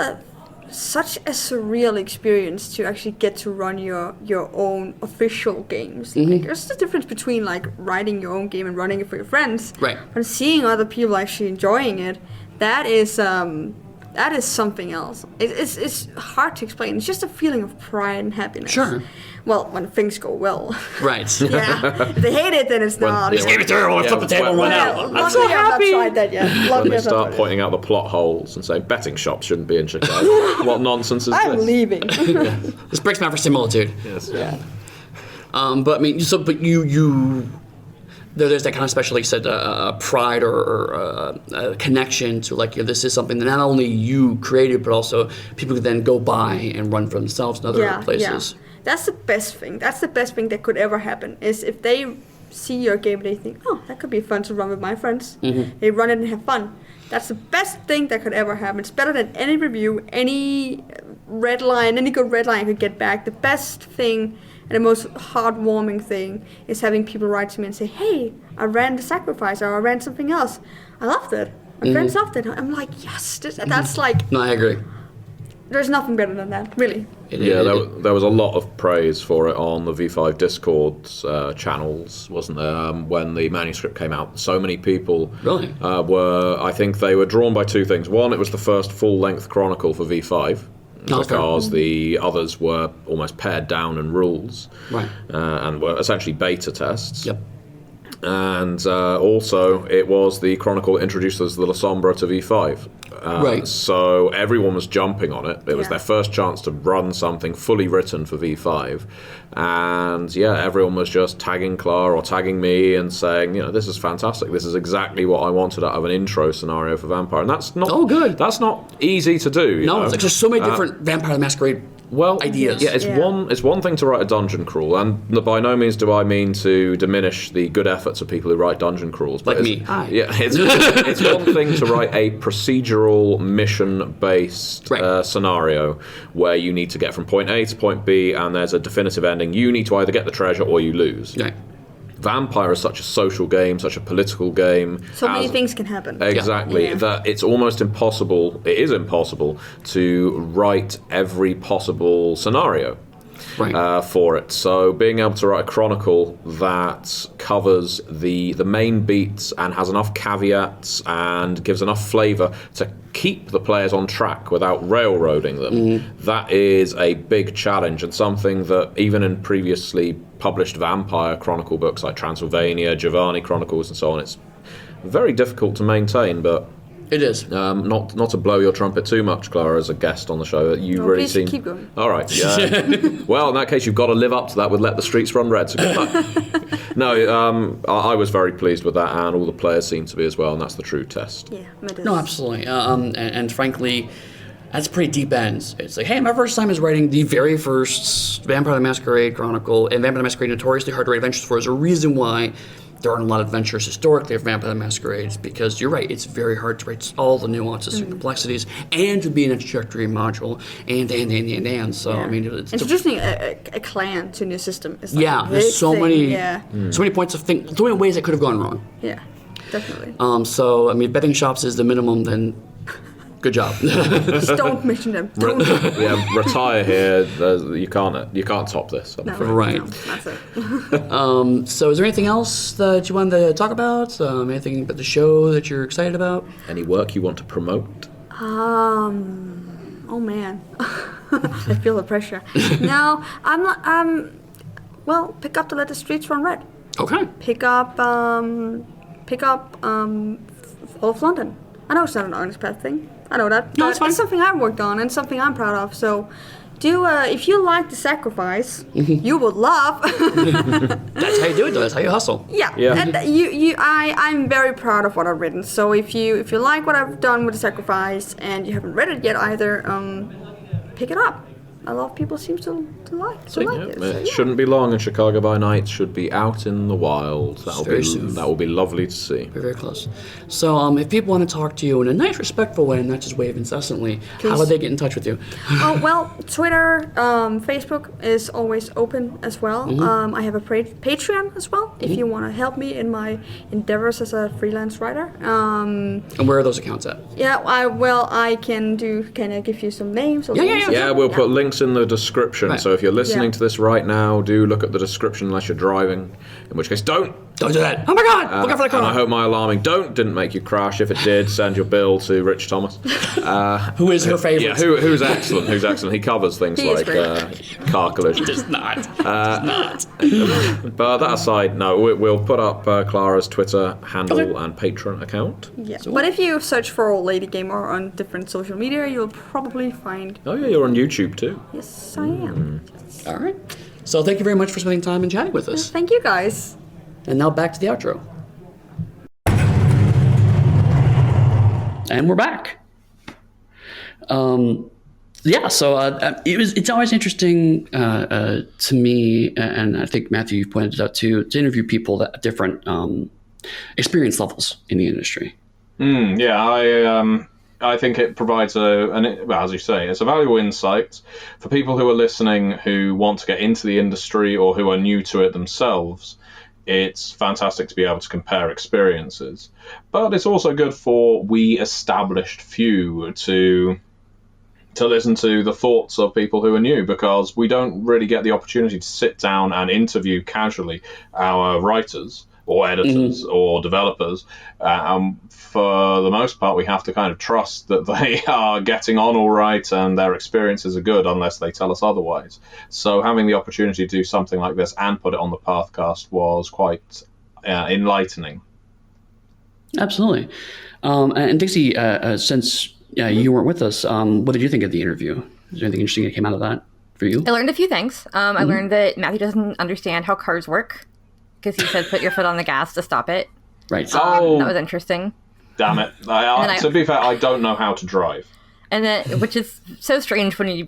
such a surreal experience to actually get to run your own official games. Like, there's the difference between like writing your own game and running it for your friends. Right. But seeing other people actually enjoying it, that is something else. It's hard to explain. It's just a feeling of pride and happiness. Sure. Well, when things go well. Right. Yeah. If they hate it, then it's not. This game is terrible. I flip the table and run out. I'm so happy. I've not tried that yet. When Luckily, they I've not start tried it. pointing out the plot holes and saying betting shops shouldn't be in Chicago. What nonsense is I'm this? leaving. This breaks my verisimilitude. Yes. Yeah. But I mean, but you there's that kind of special, like you said, pride or a connection to like, this is something that not only you created, but also people can then go by and run for themselves in other places. Yeah. That's the best thing. That's the best thing that could ever happen, is if they see your game and they think, oh, that could be fun to run with my friends. They run it and have fun. That's the best thing that could ever happen. It's better than any review, any red line, any good red line I could get back. The best thing and the most heartwarming thing is having people write to me and say, hey, I ran the Sacrifice, or I ran something else. I loved it. My friends loved it. I'm like, yes, that's like... No, I agree. There's nothing better than that, really. There was a lot of praise for it on the V5 Discord channels, wasn't there? When the manuscript came out, so many people Really? I think they were drawn by two things. One, it was the first full-length chronicle for V5, because the others were almost pared down in rules, Right. And were essentially beta tests. Yep. And also, it was the chronicle that introduced us the La Sombra to V5. Right. So everyone was jumping on it. It was Yeah. their first chance to run something fully written for V5. And everyone was just tagging Klara or tagging me and saying, this is fantastic. This is exactly what I wanted out of an intro scenario for Vampire. And that's not... Oh, good. That's not easy to do. You know? It's like there's so many different Vampire the Masquerade ideas. Yeah, it's one thing to write a dungeon crawl, and by no means do I mean to diminish the good efforts of people who write dungeon crawls. But Like me. Hi. Yeah, it's one thing to write a procedural mission-based scenario where you need to get from point A to point B, and there's a definitive ending. You need to either get the treasure or you lose. Right. Vampire is such a social game, such a political game. So many things can happen. Exactly. Yeah. That it's almost impossible, it is impossible, to write every possible scenario for it. So being able to write a chronicle that covers the main beats and has enough caveats and gives enough flavour to keep the players on track without railroading them, that is a big challenge, and something that even in previously published Vampire Chronicle books like Transylvania, Giovanni Chronicles and so on, it's very difficult to maintain. But it is. Not to blow your trumpet too much, Klara, as a guest on the show. You really seem... keep going. All right. Well, in that case, you've got to live up to that with Let the Streets Run Red. So good luck. No, I was very pleased with that, and all the players seem to be as well, and that's the true test. Yeah, it is. No, absolutely. And frankly, that's pretty deep ends. It's like, hey, my first time is writing the very first Vampire the Masquerade Chronicle, and Vampire the Masquerade notoriously hard to write adventures for. Is a reason why there aren't a lot of adventures historically of Vampire the Masquerades, because you're right, it's very hard to write all the nuances and complexities, and to be an introductory module, and. So, I mean, it's introducing a clan to a new system is like a there's big so thing. many, so many points of so many ways that could have gone wrong. Yeah, definitely. So, I mean, betting shops is the minimum, then good job. Just don't mention them. Don't. Retire here. You can't top this. I'm afraid. Right. No, that's it. So is there anything else that you wanted to talk about? Anything about the show that you're excited about? Any work you want to promote? Oh man, I feel the pressure. No, I'm not. Well, pick up the Let the Streets Run Red. Okay. Pick up Fall of London. I know it's not an Onyx Path thing. I know that. No, it's fine. It's something I've worked on and something I'm proud of. So, if you like the sacrifice, you would love. That's how you do it, though. That's how you hustle. Yeah. And I'm very proud of what I've written. So if you like what I've done with the sacrifice and you haven't read it yet either, pick it up. A lot of people seem to like it. So, It shouldn't be long, and Chicago by Night should be out in the wild. That will be lovely to see. Very, very close. So, if people want to talk to you in a nice, respectful way and not just wave incessantly, how do they get in touch with you? Twitter, Facebook is always open as well. I have a Patreon as well if you want to help me in my endeavors as a freelance writer. And where are those accounts at? Yeah, I can I give you some names? Yeah. We'll put links in the description. Right. So if you're listening to this right now, do look at the description unless you're driving. In which case, don't do that. Oh my God! Look out for the car. And I hope my alarming didn't make you crash. If it did, send your bill to Rich Thomas. Who is her favorite? Yeah, who's excellent. Who's excellent. He covers things like car collision. He does not. But that aside, no, we'll put up Klara's Twitter handle and Patreon account. Yeah. But if you search for Old Lady Gamer on different social media, you'll probably find. Oh yeah, you're on YouTube too. Yes, I am. All right. So thank you very much for spending time and chatting with us. Thank you, guys. And now back to the outro. And we're back. It's always interesting to me, and I think Matthew, you pointed it out too, to interview people that have different experience levels in the industry. I think it provides as you say, it's a valuable insight for people who are listening who want to get into the industry or who are new to it themselves. It's fantastic to be able to compare experiences, but it's also good for we established few to listen to the thoughts of people who are new, because we don't really get the opportunity to sit down and interview casually our writers or editors or developers. For the most part, we have to kind of trust that they are getting on all right and their experiences are good unless they tell us otherwise. So having the opportunity to do something like this and put it on the Pathcast was quite enlightening. Absolutely. And Dixie, since you weren't with us, what did you think of the interview? Is there anything interesting that came out of that for you? I learned a few things. I learned that Matthew doesn't understand how cars work, because he said put your foot on the gas to stop it. Right. That was interesting. Damn it. To be fair, I don't know how to drive. And then, which is so strange when you,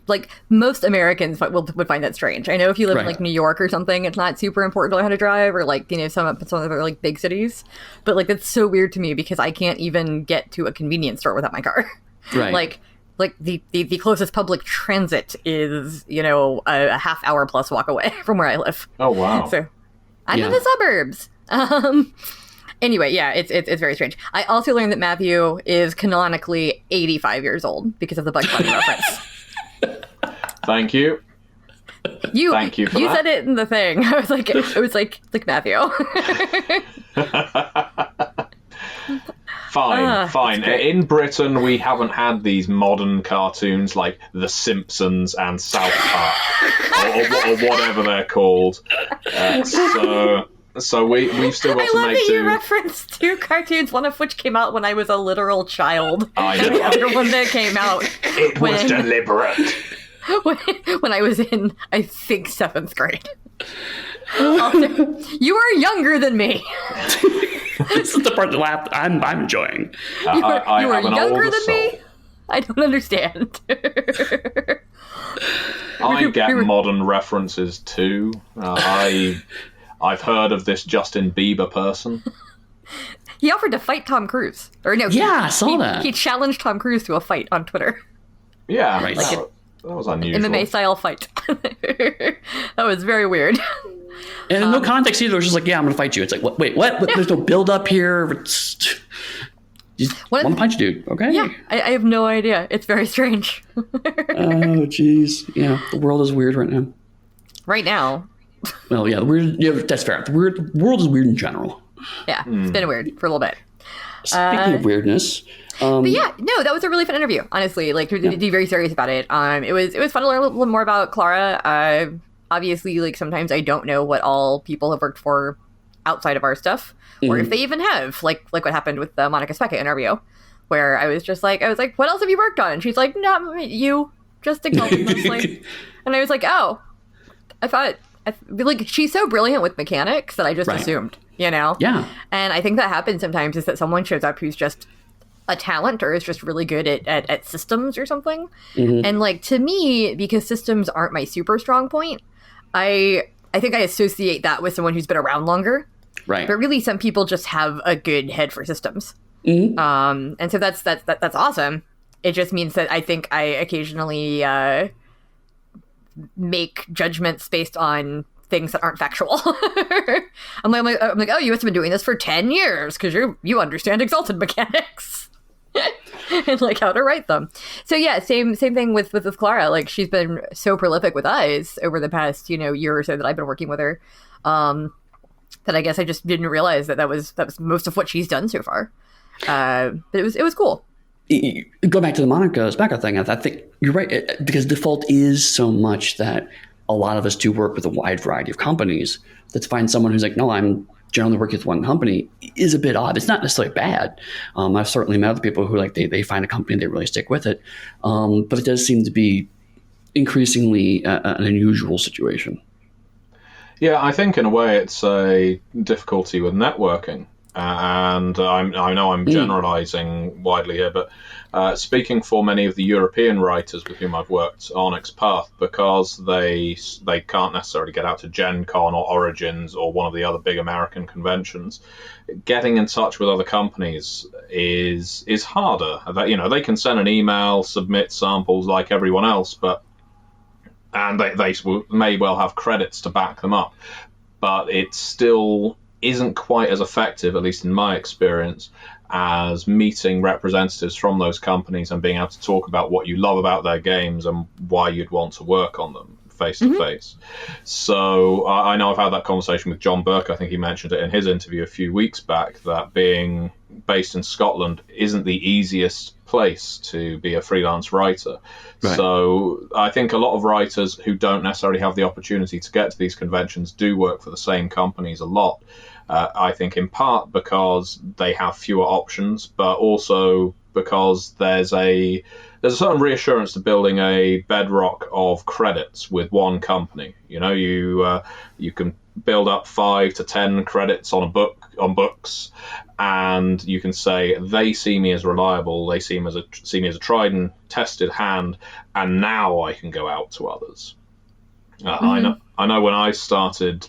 most Americans would find that strange. I know if you live in, New York or something, it's not super important to learn how to drive, or, some of the other, big cities. But, that's so weird to me, because I can't even get to a convenience store without my car. Right. The closest public transit is, a half hour plus walk away from where I live. Oh, wow. So, I'm in the suburbs. Anyway, yeah, it's very strange. I also learned that Matthew is canonically 85 years old because of the Bugs Bunny reference. Thank you. Thank you for you that. said it in the thing. I was like Matthew. Fine. In Britain, we haven't had these modern cartoons like The Simpsons and South Park, or whatever they're called. So we've still got to make do. I love that you referenced two cartoons, one of which came out when I was a literal child. I know. And the other one that came out It was deliberate. When I was in, I think, 7th grade. Also, you are younger than me. This is the part that I'm enjoying. You are younger than me? I don't understand. I get modern references too. I've heard of this Justin Bieber person. He offered to fight Tom Cruise. I saw that. He challenged Tom Cruise to a fight on Twitter. Yeah, right. That was unusual. MMA-style fight. That was very weird. And in no context either. It was just like, I'm going to fight you. It's like, wait, what? Yeah. There's no build-up here. You want to punch dude, okay? Yeah, I have no idea. It's very strange. Oh, jeez. Yeah, the world is weird right now. Right now. Well, yeah, that's fair. The world is weird in general. Yeah, It's been weird for a little bit. Speaking of weirdness. But yeah, no, that was a really fun interview, honestly. To be very serious about it. It was fun to learn a little more about Klara. Obviously, sometimes I don't know what all people have worked for outside of our stuff, or if they even have, like what happened with the Monica Specca interview. where I was like, what else have you worked on? And she's like, no, you, just consulting mostly. And I was like, oh, I thought, like, she's so brilliant with mechanics that I just assumed, you know? Yeah. And I think that happens sometimes, is that someone shows up who's just a talent or is just really good at systems or something. And like, to me, because systems aren't my super strong point, I think I associate that with someone who's been around longer. Right. But really, some people just have a good head for systems. And so that's awesome. It just means that I think I occasionally make judgments based on things that aren't factual. I'm like, oh, you must have been doing this for 10 years because you understand exalted mechanics and like how to write them. So yeah, same thing with Klara. Like, she's been so prolific with us over the past, year or so that I've been working with her, that I guess I just didn't realize that was most of what she's done so far. But it was cool. Go back to the Monica Specca thing. I think you're right, because default is so much that a lot of us do work with a wide variety of companies. That to find someone who's like, no, I'm generally working with one company is a bit odd. It's not necessarily bad. I've certainly met other people who like they find a company and they really stick with it. But it does seem to be increasingly an unusual situation. Yeah, I think in a way it's a difficulty with networking. And I know I'm generalizing widely here, but speaking for many of the European writers with whom I've worked, Onyx Path, because they can't necessarily get out to Gen Con or Origins or one of the other big American conventions, getting in touch with other companies is harder. They can send an email, submit samples like everyone else, and they may well have credits to back them up, but it's still isn't quite as effective, at least in my experience, as meeting representatives from those companies and being able to talk about what you love about their games and why you'd want to work on them face to face. So I know I've had that conversation with John Burke. I think he mentioned it in his interview a few weeks back, that being based in Scotland isn't the easiest place to be a freelance writer. Right. So I think a lot of writers who don't necessarily have the opportunity to get to these conventions do work for the same companies a lot. I think in part because they have fewer options, but also because there's a certain reassurance to building a bedrock of credits with one company. You can build up 5 to 10 credits on books, and you can say they see me as reliable, they see me as a tried and tested hand, and now I can go out to others. I know when I started,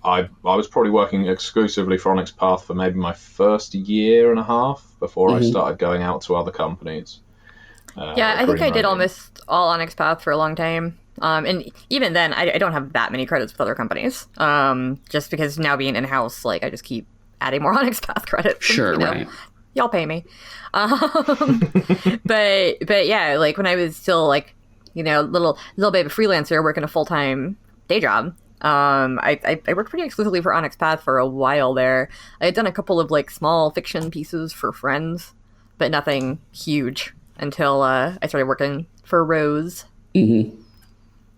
I was probably working exclusively for Onyx Path for maybe my first year and a half before I started going out to other companies. I think I did almost all Onyx Path for a long time. And even then, I don't have that many credits with other companies. Just because now being in-house, like, I just keep adding more Onyx Path credits. Sure, right. Y'all pay me. But yeah, like, when I was still, like, little bit of a freelancer working a full-time day job, I worked pretty exclusively for Onyx Path for a while there. I had done a couple of like small fiction pieces for friends, but nothing huge until I started working for Rose. And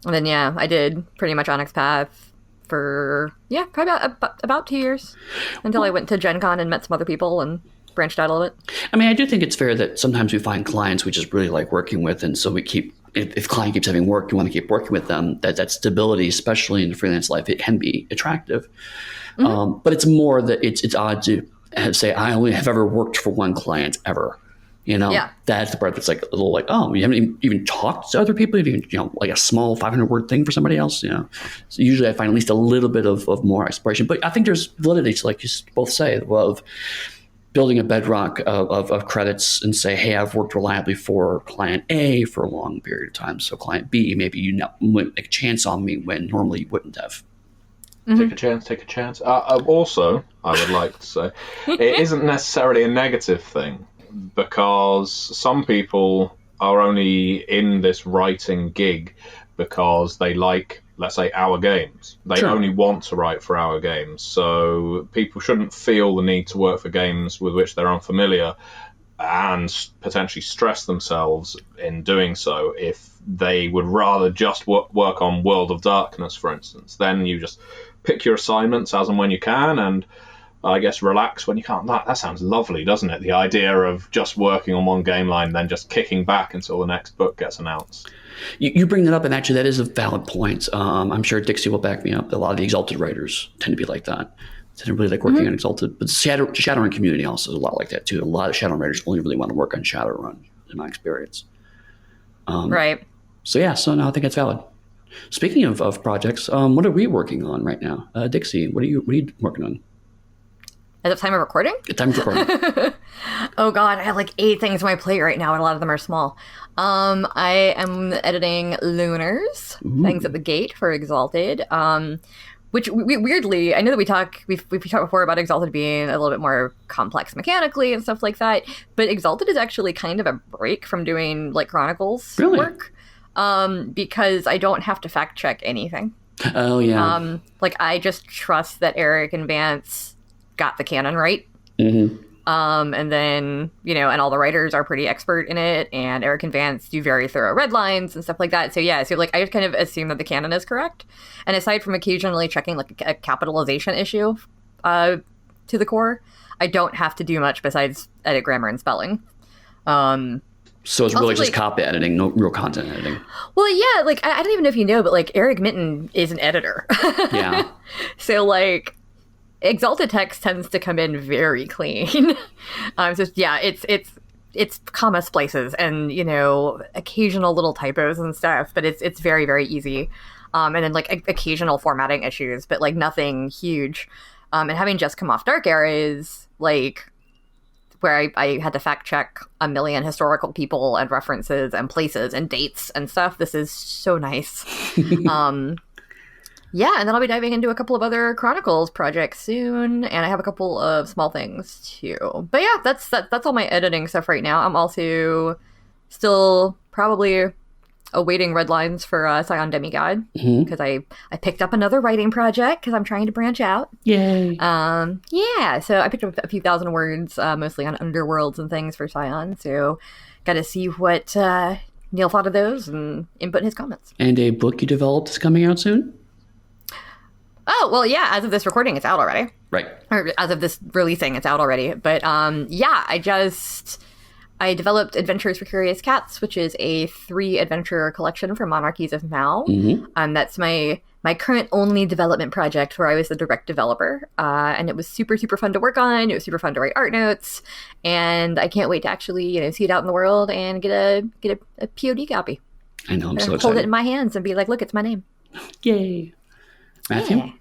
then I did pretty much Onyx Path for probably about 2 years until I went to Gen Con and met some other people and branched out a little bit. I mean, I do think it's fair that sometimes we find clients we just really like working with, and so we keep. If client keeps having work, you want to keep working with them. That stability, especially in the freelance life, it can be attractive. But it's more that it's odd to say I only have ever worked for one client ever. That's the part that's like a little like, oh, you haven't even talked to other people, even like a small 500-word thing for somebody else. So usually I find at least a little bit of more exploration. But I think there's validity to, like you both say, of building a bedrock of credits and say, hey, I've worked reliably for client A for a long period of time. So client B, maybe wouldn't take a chance on me when normally you wouldn't have. Take a chance. Also, I would like to say, it isn't necessarily a negative thing, because some people are only in this writing gig because they like, let's say, our games. They only want to write for our games. So people shouldn't feel the need to work for games with which they're unfamiliar and potentially stress themselves in doing so if they would rather just work on World of Darkness, for instance. Then you just pick your assignments as and when you can, and I guess, relax when you can't. That sounds lovely, doesn't it? The idea of just working on one game line, then just kicking back until the next book gets announced. You bring that up, and actually that is a valid point. I'm sure Dixie will back me up. A lot of the Exalted writers tend to be like that. They don't really like working on Exalted. But the Shadowrun community also is a lot like that, too. A lot of Shadowrun writers only really want to work on Shadowrun, in my experience. Right. So no, I think that's valid. Speaking of projects, what are we working on right now? Dixie, what are you working on? At the time of recording? Time of recording. Oh God, I have like 8 things on my plate right now, and a lot of them are small. I am editing Lunars, Things at the Gate for Exalted. Which weirdly, I know that we've talked before about Exalted being a little bit more complex mechanically and stuff like that, but Exalted is actually kind of a break from doing like Chronicles work, because I don't have to fact check anything. Oh yeah. Like I just trust that Eric and Vance got the canon right. And then, and all the writers are pretty expert in it, and Eric and Vance do very thorough red lines and stuff like that. So like I just kind of assume that the canon is correct. And aside from occasionally checking like a capitalization issue to the core, I don't have to do much besides edit grammar and spelling. So it's really just copy editing, no real content editing. Well, yeah, like I don't even know if you know, but like Eric Minton is an editor. Yeah. So like Exalted text tends to come in very clean. It's comma splices and occasional little typos and stuff, but it's very, very easy. And then like occasional formatting issues, but like nothing huge. And having just come off Dark Era is like where I had to fact check a million historical people and references and places and dates and stuff. This is so nice. Yeah, and then I'll be diving into a couple of other Chronicles projects soon, and I have a couple of small things too. But yeah, that's all my editing stuff right now. I'm also still probably awaiting red lines for Scion Demigod, because I picked up another writing project because I'm trying to branch out. Yay! Yeah, so I picked up a few thousand words, mostly on underworlds and things for Scion. So got to see what Neil thought of those and input his comments. And a book you developed is coming out soon? Oh, well, yeah, as of this recording, it's out already. Right. Or as of this releasing, it's out already. But yeah, I developed Adventures for Curious Cats, which is a 3-adventure collection for Monarchies of Mal. That's my current only development project where I was the direct developer. And it was super, super fun to work on. It was super fun to write art notes. And I can't wait to actually, see it out in the world and get a POD copy. I know, I'm so excited. Hold it in my hands and be like, look, it's my name. Yay. Matthew? Yeah.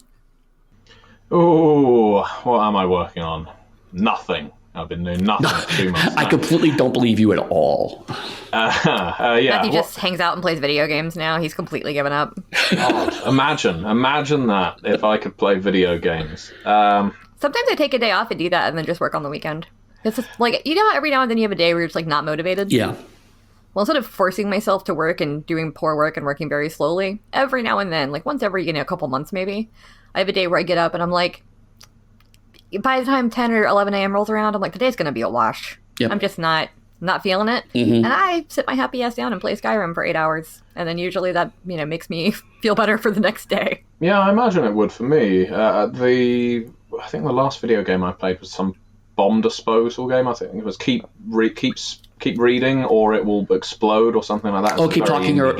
Oh, what am I working on? Nothing. I've been doing nothing for 2 months now. I completely don't believe you at all. Yeah. Matthew just hangs out and plays video games now. He's completely given up. God, imagine that if I could play video games. Sometimes I take a day off and do that and then just work on the weekend. It's just like, how every now and then you have a day where you're just like not motivated? Yeah. Well, instead of forcing myself to work and doing poor work and working very slowly, every now and then, like once every, a couple months maybe, I have a day where I get up and I'm like, by the time 10 or 11 a.m. rolls around, I'm like, today's going to be a wash. Yep. I'm just not feeling it. And I sit my happy ass down and play Skyrim for 8 hours. And then usually that, makes me feel better for the next day. Yeah, I imagine it would for me. I think the last video game I played was some bomb disposal game. I think it was keep reading or it will explode or something like that. Oh, keep talking or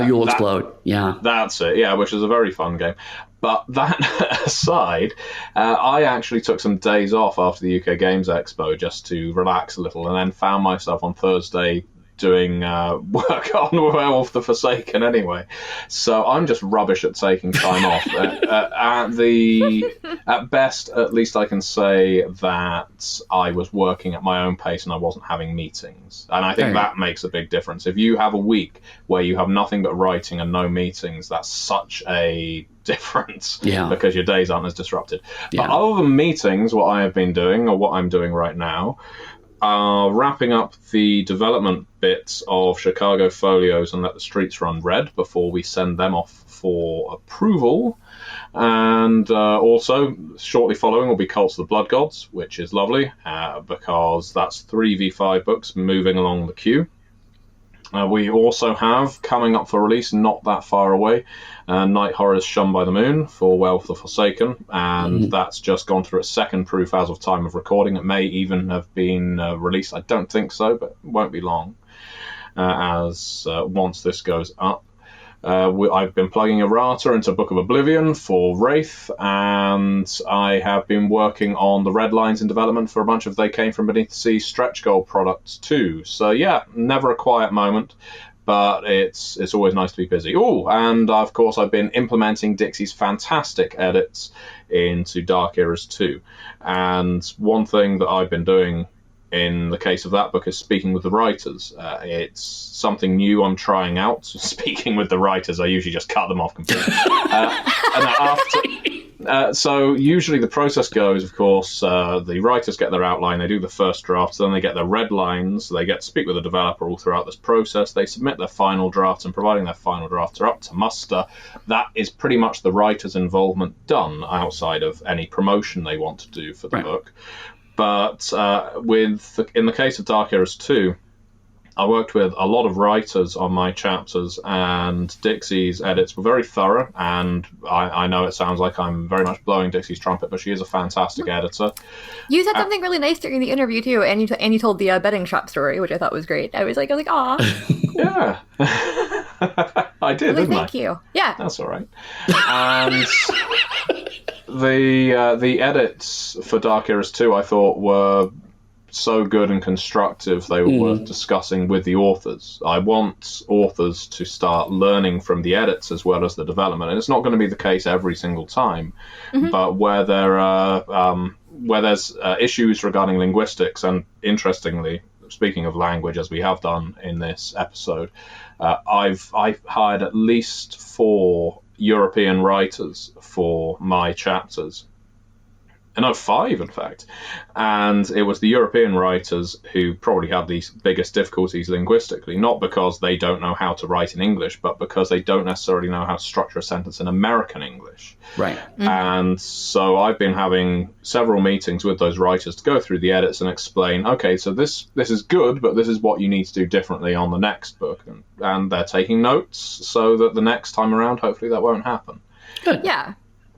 you'll explode. Yeah, that's it. Yeah, which is a very fun game. But that aside, I actually took some days off after the UK Games Expo just to relax a little, and then found myself on Thursday doing work on Werewolf the Forsaken anyway. So I'm just rubbish at taking time off. At best, at least I can say that I was working at my own pace and I wasn't having meetings. And I think that makes a big difference. If you have a week where you have nothing but writing and no meetings, that's such a difference because your days aren't as disrupted. But other than meetings, what I have been doing, or what I'm doing right now, wrapping up the development bits of Chicago Folios and Let the Streets Run Red before we send them off for approval. And also, shortly following will be Cults of the Blood Gods, which is lovely because that's 3v5 books moving along the queue. We also have, coming up for release, not that far away, Night Horrors Shunned by the Moon for Wealth the Forsaken, and that's just gone through its second proof as of time of recording. It may even have been released. I don't think so, but it won't be long once this goes up. I've been plugging errata into Book of Oblivion for Wraith, and I have been working on the red lines in development for a bunch of They Came From Beneath the Sea stretch goal products too. So yeah, never a quiet moment, but it's always nice to be busy. Oh, and of course I've been implementing Dixie's fantastic edits into Dark Eras 2. And one thing that I've been doing in the case of that book is speaking with the writers. It's something new I'm trying out. Speaking with the writers, I usually just cut them off completely. So usually the process goes, of course, the writers get their outline, they do the first drafts, then they get their red lines, they get to speak with the developer all throughout this process, they submit their final drafts, and providing their final drafts are up to muster, that is pretty much the writer's involvement done outside of any promotion they want to do for the book. But in the case of Dark Eras 2, I worked with a lot of writers on my chapters, and Dixie's edits were very thorough, and I know it sounds like I'm very much blowing Dixie's trumpet, but she is a fantastic editor. You said something really nice during the interview, too, and you told the betting shop story, which I thought was great. I was like, aw. Yeah. I did, didn't I? Thank you. Yeah. That's all right. And the edits for Dark Eras 2, I thought, were so good and constructive they were worth discussing with the authors. I want authors to start learning from the edits as well as the development, and it's not going to be the case every single time, but where there's issues regarding linguistics, and interestingly, speaking of language, as we have done in this episode, I've hired at least 4 European writers for my chapters. No, 5 in fact. And it was the European writers who probably had the biggest difficulties linguistically, not because they don't know how to write in English, but because they don't necessarily know how to structure a sentence in American English. Right. And so I've been having several meetings with those writers to go through the edits and explain, okay, so this is good, but this is what you need to do differently on the next book. And they're taking notes so that the next time around, hopefully that won't happen. Good. Yeah.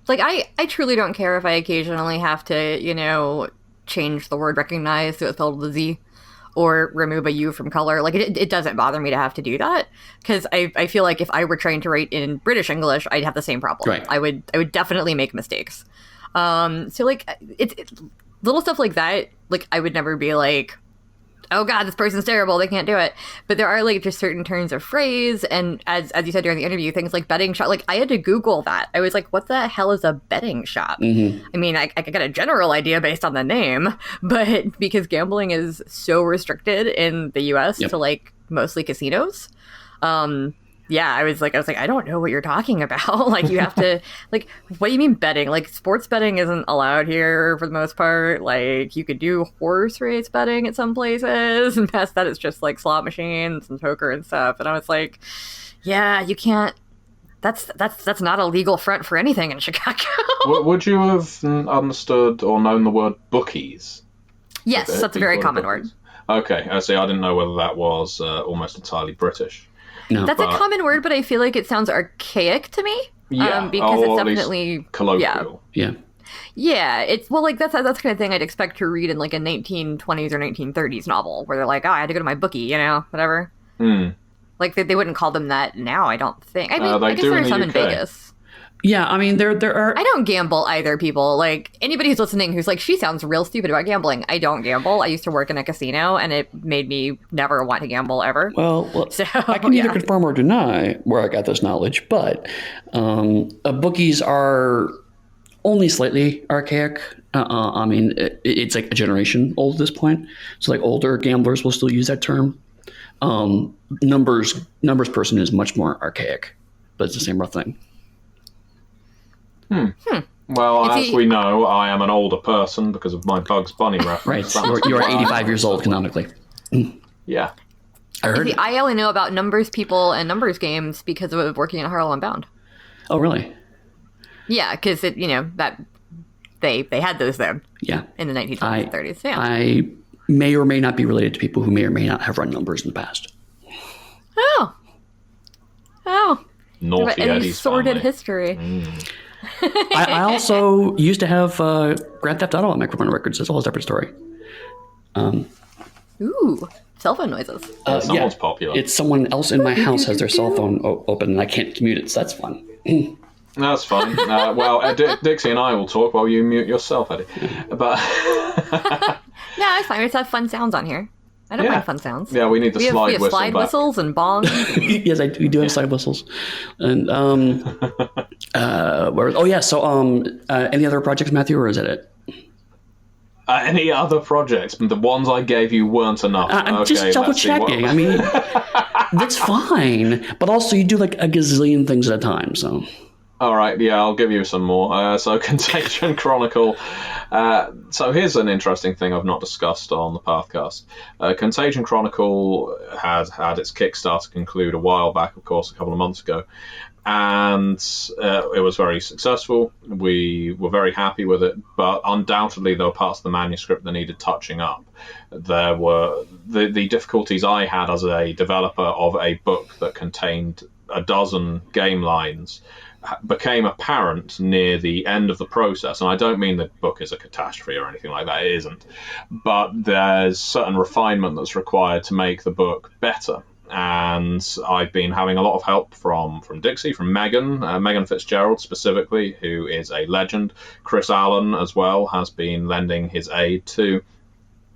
Like, I truly don't care if I occasionally have to, change the word recognize to a spelled with a Z or remove a U from color. Like, it doesn't bother me to have to do that, because I feel like if I were trying to write in British English, I'd have the same problem. Right. I would definitely make mistakes. So, like, it's little stuff like that, like, I would never be like, oh god, this person's terrible, they can't do it. But there are like just certain turns of phrase, and as you said during the interview, things like betting shop, like I had to Google that. I was like, what the hell is a betting shop? I mean, I got a general idea based on the name, but because gambling is so restricted in the US to like mostly casinos, I was like, I don't know what you're talking about. Like, you have to, like, what do you mean betting? Like, sports betting isn't allowed here for the most part. Like, you could do horse race betting at some places, and past that, it's just like slot machines and poker and stuff. And I was like, yeah, you can't. That's not a legal front for anything in Chicago. Would you have understood or known the word bookies? Yes, that's a very common word. Okay, I see. I didn't know whether that was almost entirely British. No, that's a common word, but I feel like it sounds archaic to me. Yeah, because it's definitely colloquial. Yeah. It's like that's the kind of thing I'd expect to read in like a 1920s or 1930s novel, where they're like, oh, I had to go to my bookie, whatever. Like they wouldn't call them that now, I don't think. I mean, I guess there are some in Vegas. Yeah, I mean, there are... I don't gamble either, people. Like, anybody who's listening who's like, she sounds real stupid about gambling. I don't gamble. I used to work in a casino, and it made me never want to gamble ever. Well so, I can either confirm or deny where I got this knowledge, but bookies are only slightly archaic. I mean, it's like a generation old at this point. So, like, older gamblers will still use that term. Numbers person is much more archaic, but it's the same rough thing. Well, as we know, I am an older person because of my Bugs Bunny reference. Right, you are 85 years old canonically. Yeah. I only know about numbers people and numbers games because of working in Harlem Unbound. Oh, really? Yeah, because that they had those there. Yeah. In the 1920s and 30s. Yeah. I may or may not be related to people who may or may not have run numbers in the past. Oh. Naughty Any Eddy's sordid family. history. I also used to have Grand Theft Auto on my criminal records. That's a whole separate story. Ooh, cell phone noises. Someone's popular. It's someone else in my house has their cell phone open, and I can't commute it, so that's fun. That's fine. Well, Dixie and I will talk while you mute yourself, Eddy. But Yeah, it's fine. We just have fun sounds on here. I don't mind fun sounds. Yeah, we need the we have whistle slide back. whistles and bongs. Yes, we do have side whistles. And any other projects, Matthew, or is that it? Any other projects? The ones I gave you weren't enough. I'm just double checking. I mean, that's fine. But also, you do like a gazillion things at a time, so. All right, yeah, I'll give you some more. So Contagion Chronicle. So here's an interesting thing I've not discussed on the Pathcast. Contagion Chronicle has had its Kickstarter conclude a while back, of course, a couple of months ago. And it was very successful. We were very happy with it, but undoubtedly there were parts of the manuscript that needed touching up. There were the difficulties I had as a developer of a book that contained a dozen game lines became apparent near the end of the process. And I don't mean the book is a catastrophe or anything like that, it isn't. But there's certain refinement that's required to make the book better. And I've been having a lot of help from Dixie, from Megan Fitzgerald specifically, who is a legend. Chris Allen as well has been lending his aid too.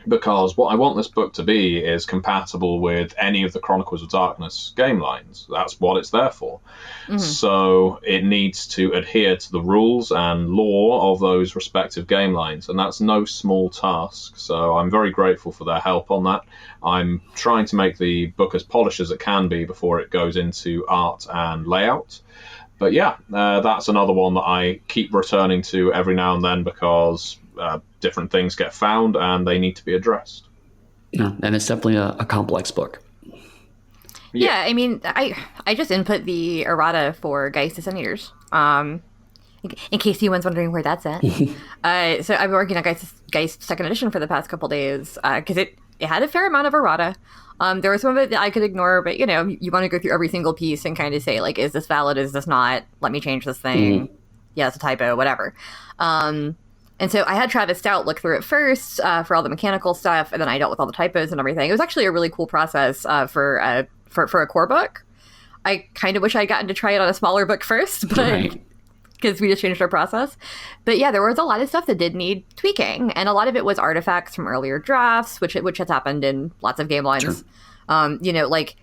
Because what I want this book to be is compatible with any of the Chronicles of Darkness game lines. That's what it's there for. Mm-hmm. So it needs to adhere to the rules and lore of those respective game lines, and that's no small task. So I'm very grateful for their help on that. I'm trying to make the book as polished as it can be before it goes into art and layout. But yeah, that's another one that I keep returning to every now and then because different things get found and they need to be addressed. Yeah, and it's definitely a complex book. Yeah, I mean, I just input the errata for Geist Descenders. In case anyone's wondering where that's at. So I've been working on Geist 2nd edition for the past couple days because it had a fair amount of errata. There was some of it that I could ignore, but you want to go through every single piece and kind of say, like, is this valid? Is this not? Let me change this thing. Yeah, it's a typo, whatever. And so I had Travis Stout look through it first for all the mechanical stuff, and then I dealt with all the typos and everything. It was actually a really cool process for a core book. I kind of wish I'd gotten to try it on a smaller book first, but because we just changed our process. But yeah, there was a lot of stuff that did need tweaking, and a lot of it was artifacts from earlier drafts, which has happened in lots of game lines. Sure. Like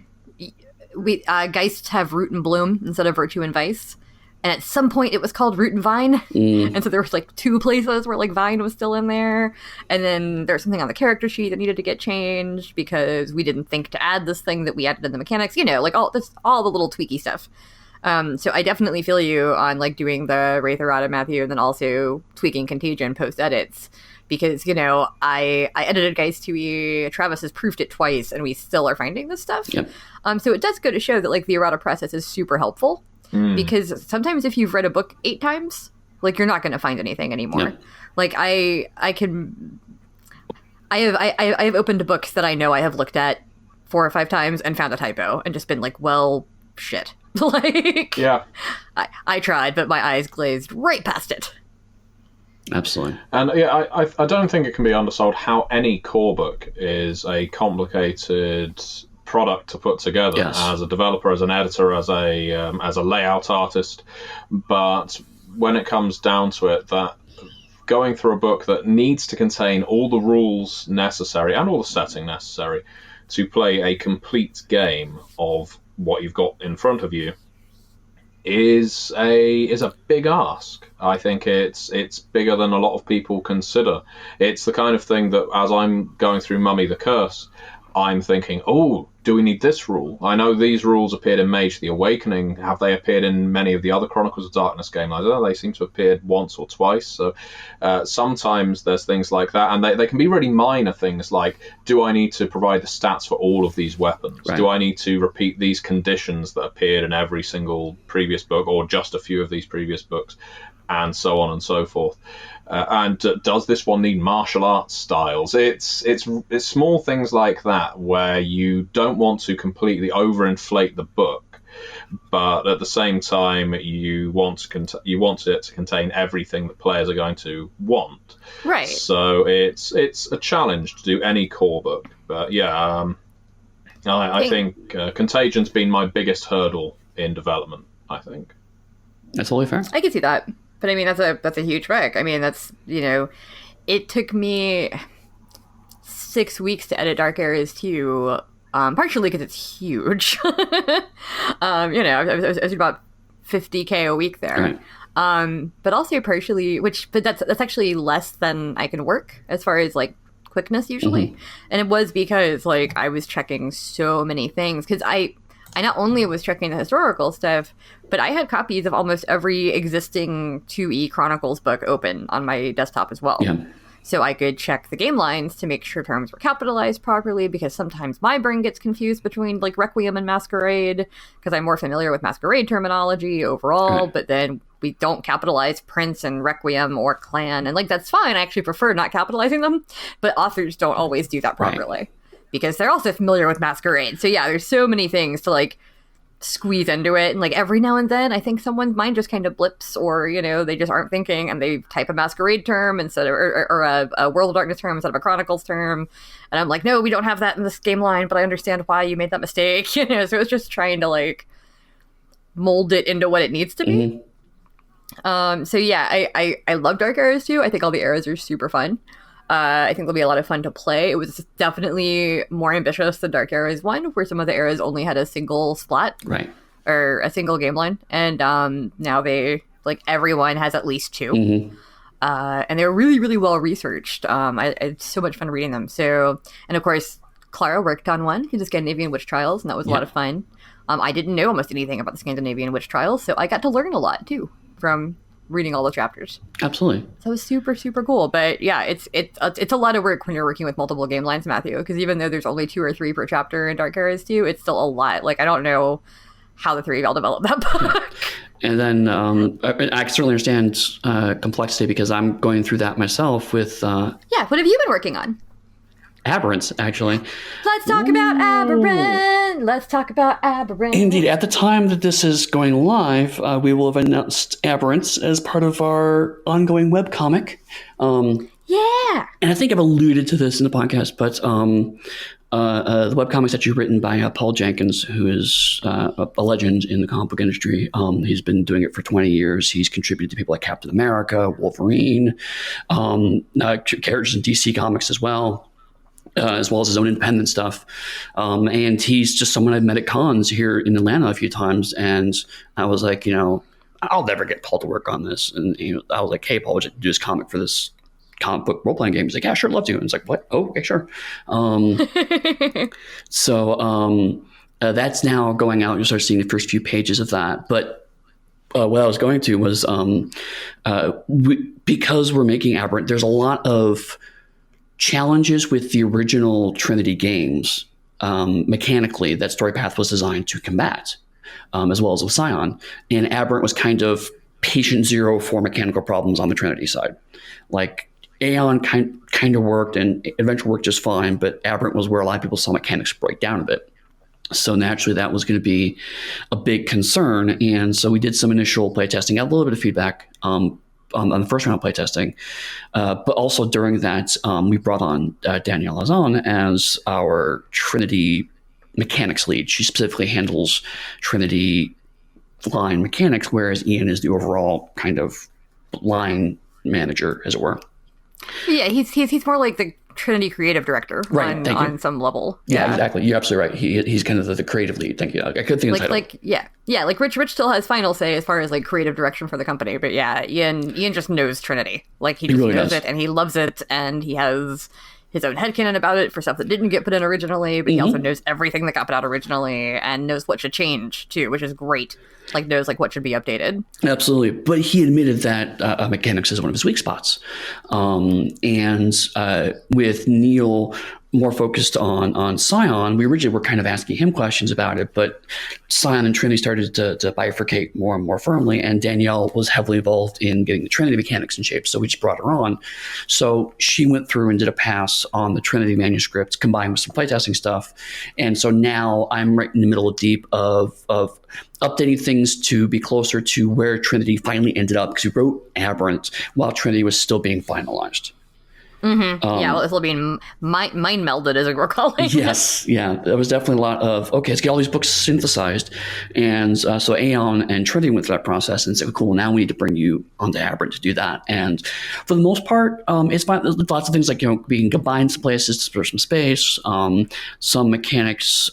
we Geist have Root and Bloom instead of Virtue and Vice. And at some point, it was called Root and Vine. And so there was like 2 places where like Vine was still in there. And then there's something on the character sheet that needed to get changed because we didn't think to add this thing that we added in the mechanics. Like all the little tweaky stuff. So I definitely feel you on like doing the Wraith Errata, Matthew, and then also tweaking Contagion post-edits. Because, I edited Geist 2E, Travis has proofed it twice, and we still are finding this stuff. Yep. So it does go to show that like the errata process is super helpful. Because sometimes if you've read a book 8 times, like you're not going to find anything anymore. No. Like I have opened books that I know I have looked at 4 or 5 times and found a typo and just been like, well, shit. Like, yeah, I tried, but my eyes glazed right past it. Absolutely. And yeah, I don't think it can be undersold how any core book is a complicated product to put together as a developer, as an editor, as a layout artist. But when it comes down to it, that going through a book that needs to contain all the rules necessary and all the setting necessary to play a complete game of what you've got in front of you is a big ask. I think it's bigger than a lot of people consider. It's the kind of thing that as I'm going through Mummy the Curse, I'm thinking, oh, do we need this rule? I know these rules appeared in Mage the Awakening. Have they appeared in many of the other Chronicles of Darkness game lines? They seem to have appeared once or twice. So sometimes there's things like that. And they can be really minor things like, do I need to provide the stats for all of these weapons? Right. Do I need to repeat these conditions that appeared in every single previous book or just a few of these previous books? and so on and so forth. And does this one need martial arts styles? It's small things like that where you don't want to completely overinflate the book, but at the same time you want it to contain everything that players are going to want. Right. So it's a challenge to do any core book. But yeah, I think Contagion's been my biggest hurdle in development, I think. That's totally fair. I can see that. But I mean, that's a huge book. I mean, that's, it took me 6 weeks to edit Dark Areas 2, partially because it's huge. I was about 50K a week there. Right. But also partially, but that's actually less than I can work as far as like quickness usually. Mm-hmm. And it was because like I was checking so many things, because I not only was checking the historical stuff, but I had copies of almost every existing 2E Chronicles book open on my desktop as well. Yeah. So I could check the game lines to make sure terms were capitalized properly, because sometimes my brain gets confused between like Requiem and Masquerade, because I'm more familiar with Masquerade terminology overall, but then we don't capitalize Prince and Requiem or Clan, and like that's fine. I actually prefer not capitalizing them, but authors don't always do that properly. Right. Because they're also familiar with Masquerade. So yeah, there's so many things to like squeeze into it. And like every now and then, I think someone's mind just kind of blips, or, they just aren't thinking and they type a Masquerade term instead of, or a World of Darkness term instead of a Chronicles term. And I'm like, no, we don't have that in this game line, but I understand why you made that mistake. So it's just trying to like mold it into what it needs to be. Mm-hmm. So yeah, I love Dark Areas too. I think all the eras are super fun. I think they'll be a lot of fun to play. It was definitely more ambitious than Dark Areas 1, where some of the eras only had a single splat. Right. Or a single game line. And now everyone has at least 2. Mm-hmm. And they're really, really well researched. I had so much fun reading them. So, and of course, Klara worked on one, the Scandinavian Witch Trials, and that was a lot of fun. I didn't know almost anything about the Scandinavian Witch Trials, so I got to learn a lot, too, from reading all the chapters. Absolutely. So it was super, super cool. But yeah, it's a lot of work when you're working with multiple game lines, Matthew, because even though there's only 2 or 3 per chapter in Dark Areas 2, it's still a lot. Like, I don't know how the 3 of y'all developed that book. And then I can certainly understand complexity, because I'm going through that myself with... what have you been working on? Aberrants, actually. Let's talk about Aberrant. Let's talk about Aberrant. Indeed. At the time that this is going live, we will have announced Aberrants as part of our ongoing webcomic. Yeah. And I think I've alluded to this in the podcast, but the webcomic's actually written by Paul Jenkins, who is a legend in the comic book industry. He's been doing it for 20 years. He's contributed to people like Captain America, Wolverine, characters in DC Comics as well. As well as his own independent stuff. And he's just someone I've met at cons here in Atlanta a few times. And I was like, I'll never get called to work on this. And I was like, hey, Paul, would you do this comic for this comic book role-playing game? He's like, yeah, sure, love to. And it's like, what? Oh, okay, sure. So that's now going out. You'll start seeing the first few pages of that. But what I was going to was because we're making Aberrant, there's a lot of challenges with the original Trinity games mechanically that Storypath was designed to combat, as well as with Scion. And Aberrant was kind of patient zero for mechanical problems on the Trinity side. Like Aeon kind of worked and Adventure worked just fine, but Aberrant was where a lot of people saw mechanics break down a bit. So naturally that was going to be a big concern. And so we did some initial playtesting, got a little bit of feedback on the first round of playtesting, but also during that, we brought on Danielle Azan as our Trinity mechanics lead. She specifically handles Trinity line mechanics, whereas Ian is the overall kind of line manager, as it were. Yeah, he's more like the Trinity creative director, right? On some level. Yeah, exactly. You're absolutely right. He's kind of the creative lead. Thank you. I couldn't think of the title. Like Rich still has final say as far as like creative direction for the company, but yeah, Ian just knows Trinity. Like he just really knows it, and he loves it, and he has his own headcanon about it for stuff that didn't get put in originally, but he also knows everything that got put out originally and knows what should change too, which is great. Like knows like what should be updated. Absolutely. But he admitted that mechanics is one of his weak spots. And with Neil more focused on Scion. We originally were kind of asking him questions about it, but Scion and Trinity started to bifurcate more and more firmly, and Danielle was heavily involved in getting the Trinity mechanics in shape, so we just brought her on. So she went through and did a pass on the Trinity manuscript combined with some playtesting stuff, and so now I'm right in the middle of deep of updating things to be closer to where Trinity finally ended up, because we wrote Aberrant while Trinity was still being finalized. Yeah, well, this will be mind melded, as we're calling it. Yes, yeah. There was definitely a lot of, okay, let's get all these books synthesized. And so Aeon and Trinity went through that process and said, cool, now we need to bring you onto Aberrant to do that. And for the most part, it's fine. There's lots of things like, being combined some places for some space. Some mechanics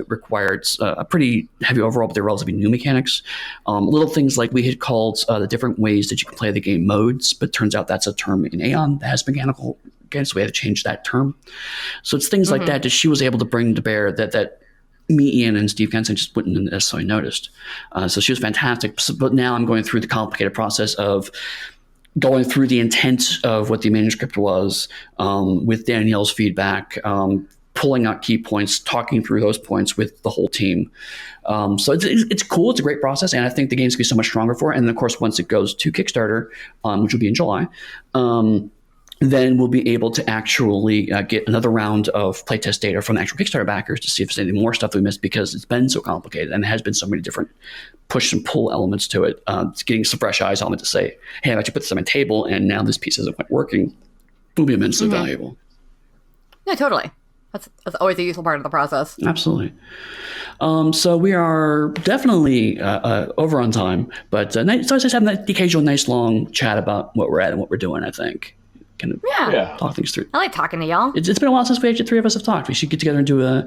required a pretty heavy overhaul, but they're relatively new mechanics. Little things like we had called the different ways that you can play the game modes, but turns out that's a term in Aeon that has mechanical. Again, so we had to change that term. So it's things like that she was able to bring to bear that me, Ian, and Steve Kenson just wouldn't necessarily noticed. So she was fantastic. But now I'm going through the complicated process of going through the intent of what the manuscript was with Danielle's feedback, pulling out key points, talking through those points with the whole team. So it's cool. It's a great process, and I think the game's going to be so much stronger for it. And, of course, once it goes to Kickstarter, which will be in July, then we'll be able to actually get another round of playtest data from the actual Kickstarter backers to see if there's any more stuff we missed, because it's been so complicated and there has been so many different push and pull elements to it. It's getting some fresh eyes on it to say, hey, I've actually put this on my table and now this piece isn't quite working. Will be immensely valuable. Yeah, totally. That's always a useful part of the process. Absolutely. So we are definitely over on time, but so I just have the occasional nice long chat about what we're at and what we're doing, I think. Kind of talk things through. I like talking to y'all. It's been a while since the three of us have talked. We should get together and do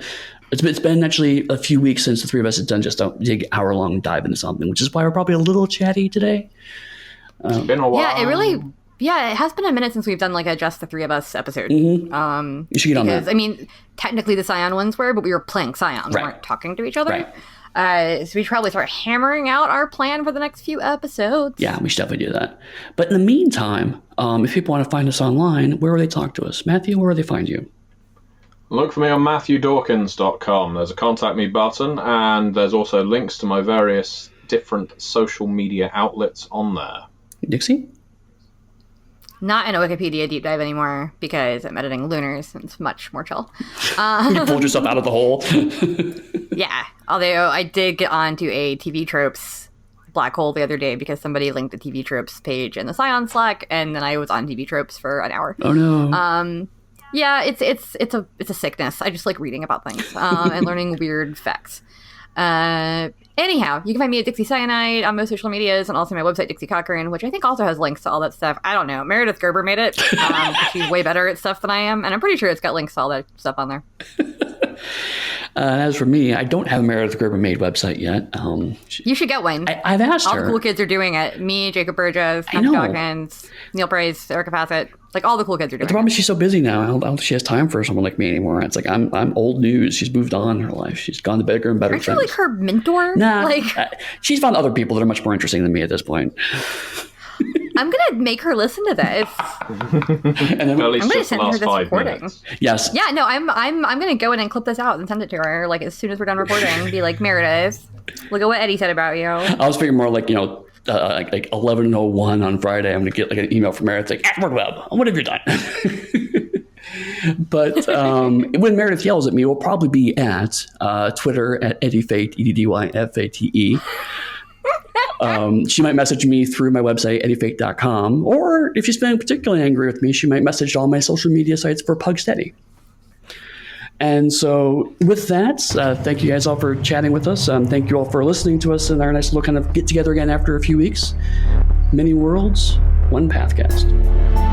it's been actually a few weeks since the three of us have done just a big hour-long dive into something, which is why we're probably a little chatty today. It's been a while. Yeah, it has been a minute since we've done like a just the three of us episode. You should get on that. I mean, technically the Scion ones were, but we were playing Scion. We weren't talking to each other. Right. So we should probably start hammering out our plan for the next few episodes. Yeah, we should definitely do that. But in the meantime, if people want to find us online, where will they talk to us? Matthew, where will they find you? Look for me on MatthewDawkins.com. There's a contact me button, and there's also links to my various different social media outlets on there. Dixie? Not in a Wikipedia deep dive anymore because I'm editing Lunars and it's much more chill. You pulled yourself out of the hole. Yeah, although I did get onto a TV Tropes black hole the other day because somebody linked the TV Tropes page in the Scion Slack, and then I was on TV Tropes for an hour. Oh no. Yeah, it's a sickness. I just like reading about things and learning weird facts. Anyhow, you can find me at Dixie Cyanide on most social medias, and also my website, Dixie Cochran, which I think also has links to all that stuff. I don't know. Meredith Gerber made it. She's way better at stuff than I am, and I'm pretty sure it's got links to all that stuff on there. As for me, I don't have a Meredith Gerber made website yet. You should get one. I've asked her. All the cool kids are doing it. Me, Jacob Burgess, Matthew Dawkins, Neil Price, Erica Fassett. Like, all the cool kids are doing it. The problem is she's so busy now. I don't think she has time for someone like me anymore. It's like, I'm old news. She's moved on in her life. She's gone to bigger and better things. Aren't you like her mentor? Nah. She's found other people that are much more interesting than me at this point. I'm gonna make her listen to this. And then I'm gonna send her this recording. Minutes. Yes. Yeah. No. I'm gonna go in and clip this out and send it to her. Like, as soon as we're done recording, and be like, Meredith, look at what Eddie said about you. I was thinking more like, like 11:01 on Friday. I'm gonna get like an email from Meredith like, Edward Webb, what have you done? But when Meredith yells at me, we'll probably be at Twitter at EddyFate, EDDYFATE. She might message me through my website, eddyfate.com, or if she's been particularly angry with me, she might message all my social media sites for Pugsteady. And so with that, thank you guys all for chatting with us. Thank you all for listening to us in our nice little kind of get together again after a few weeks. Many worlds, one Pathcast.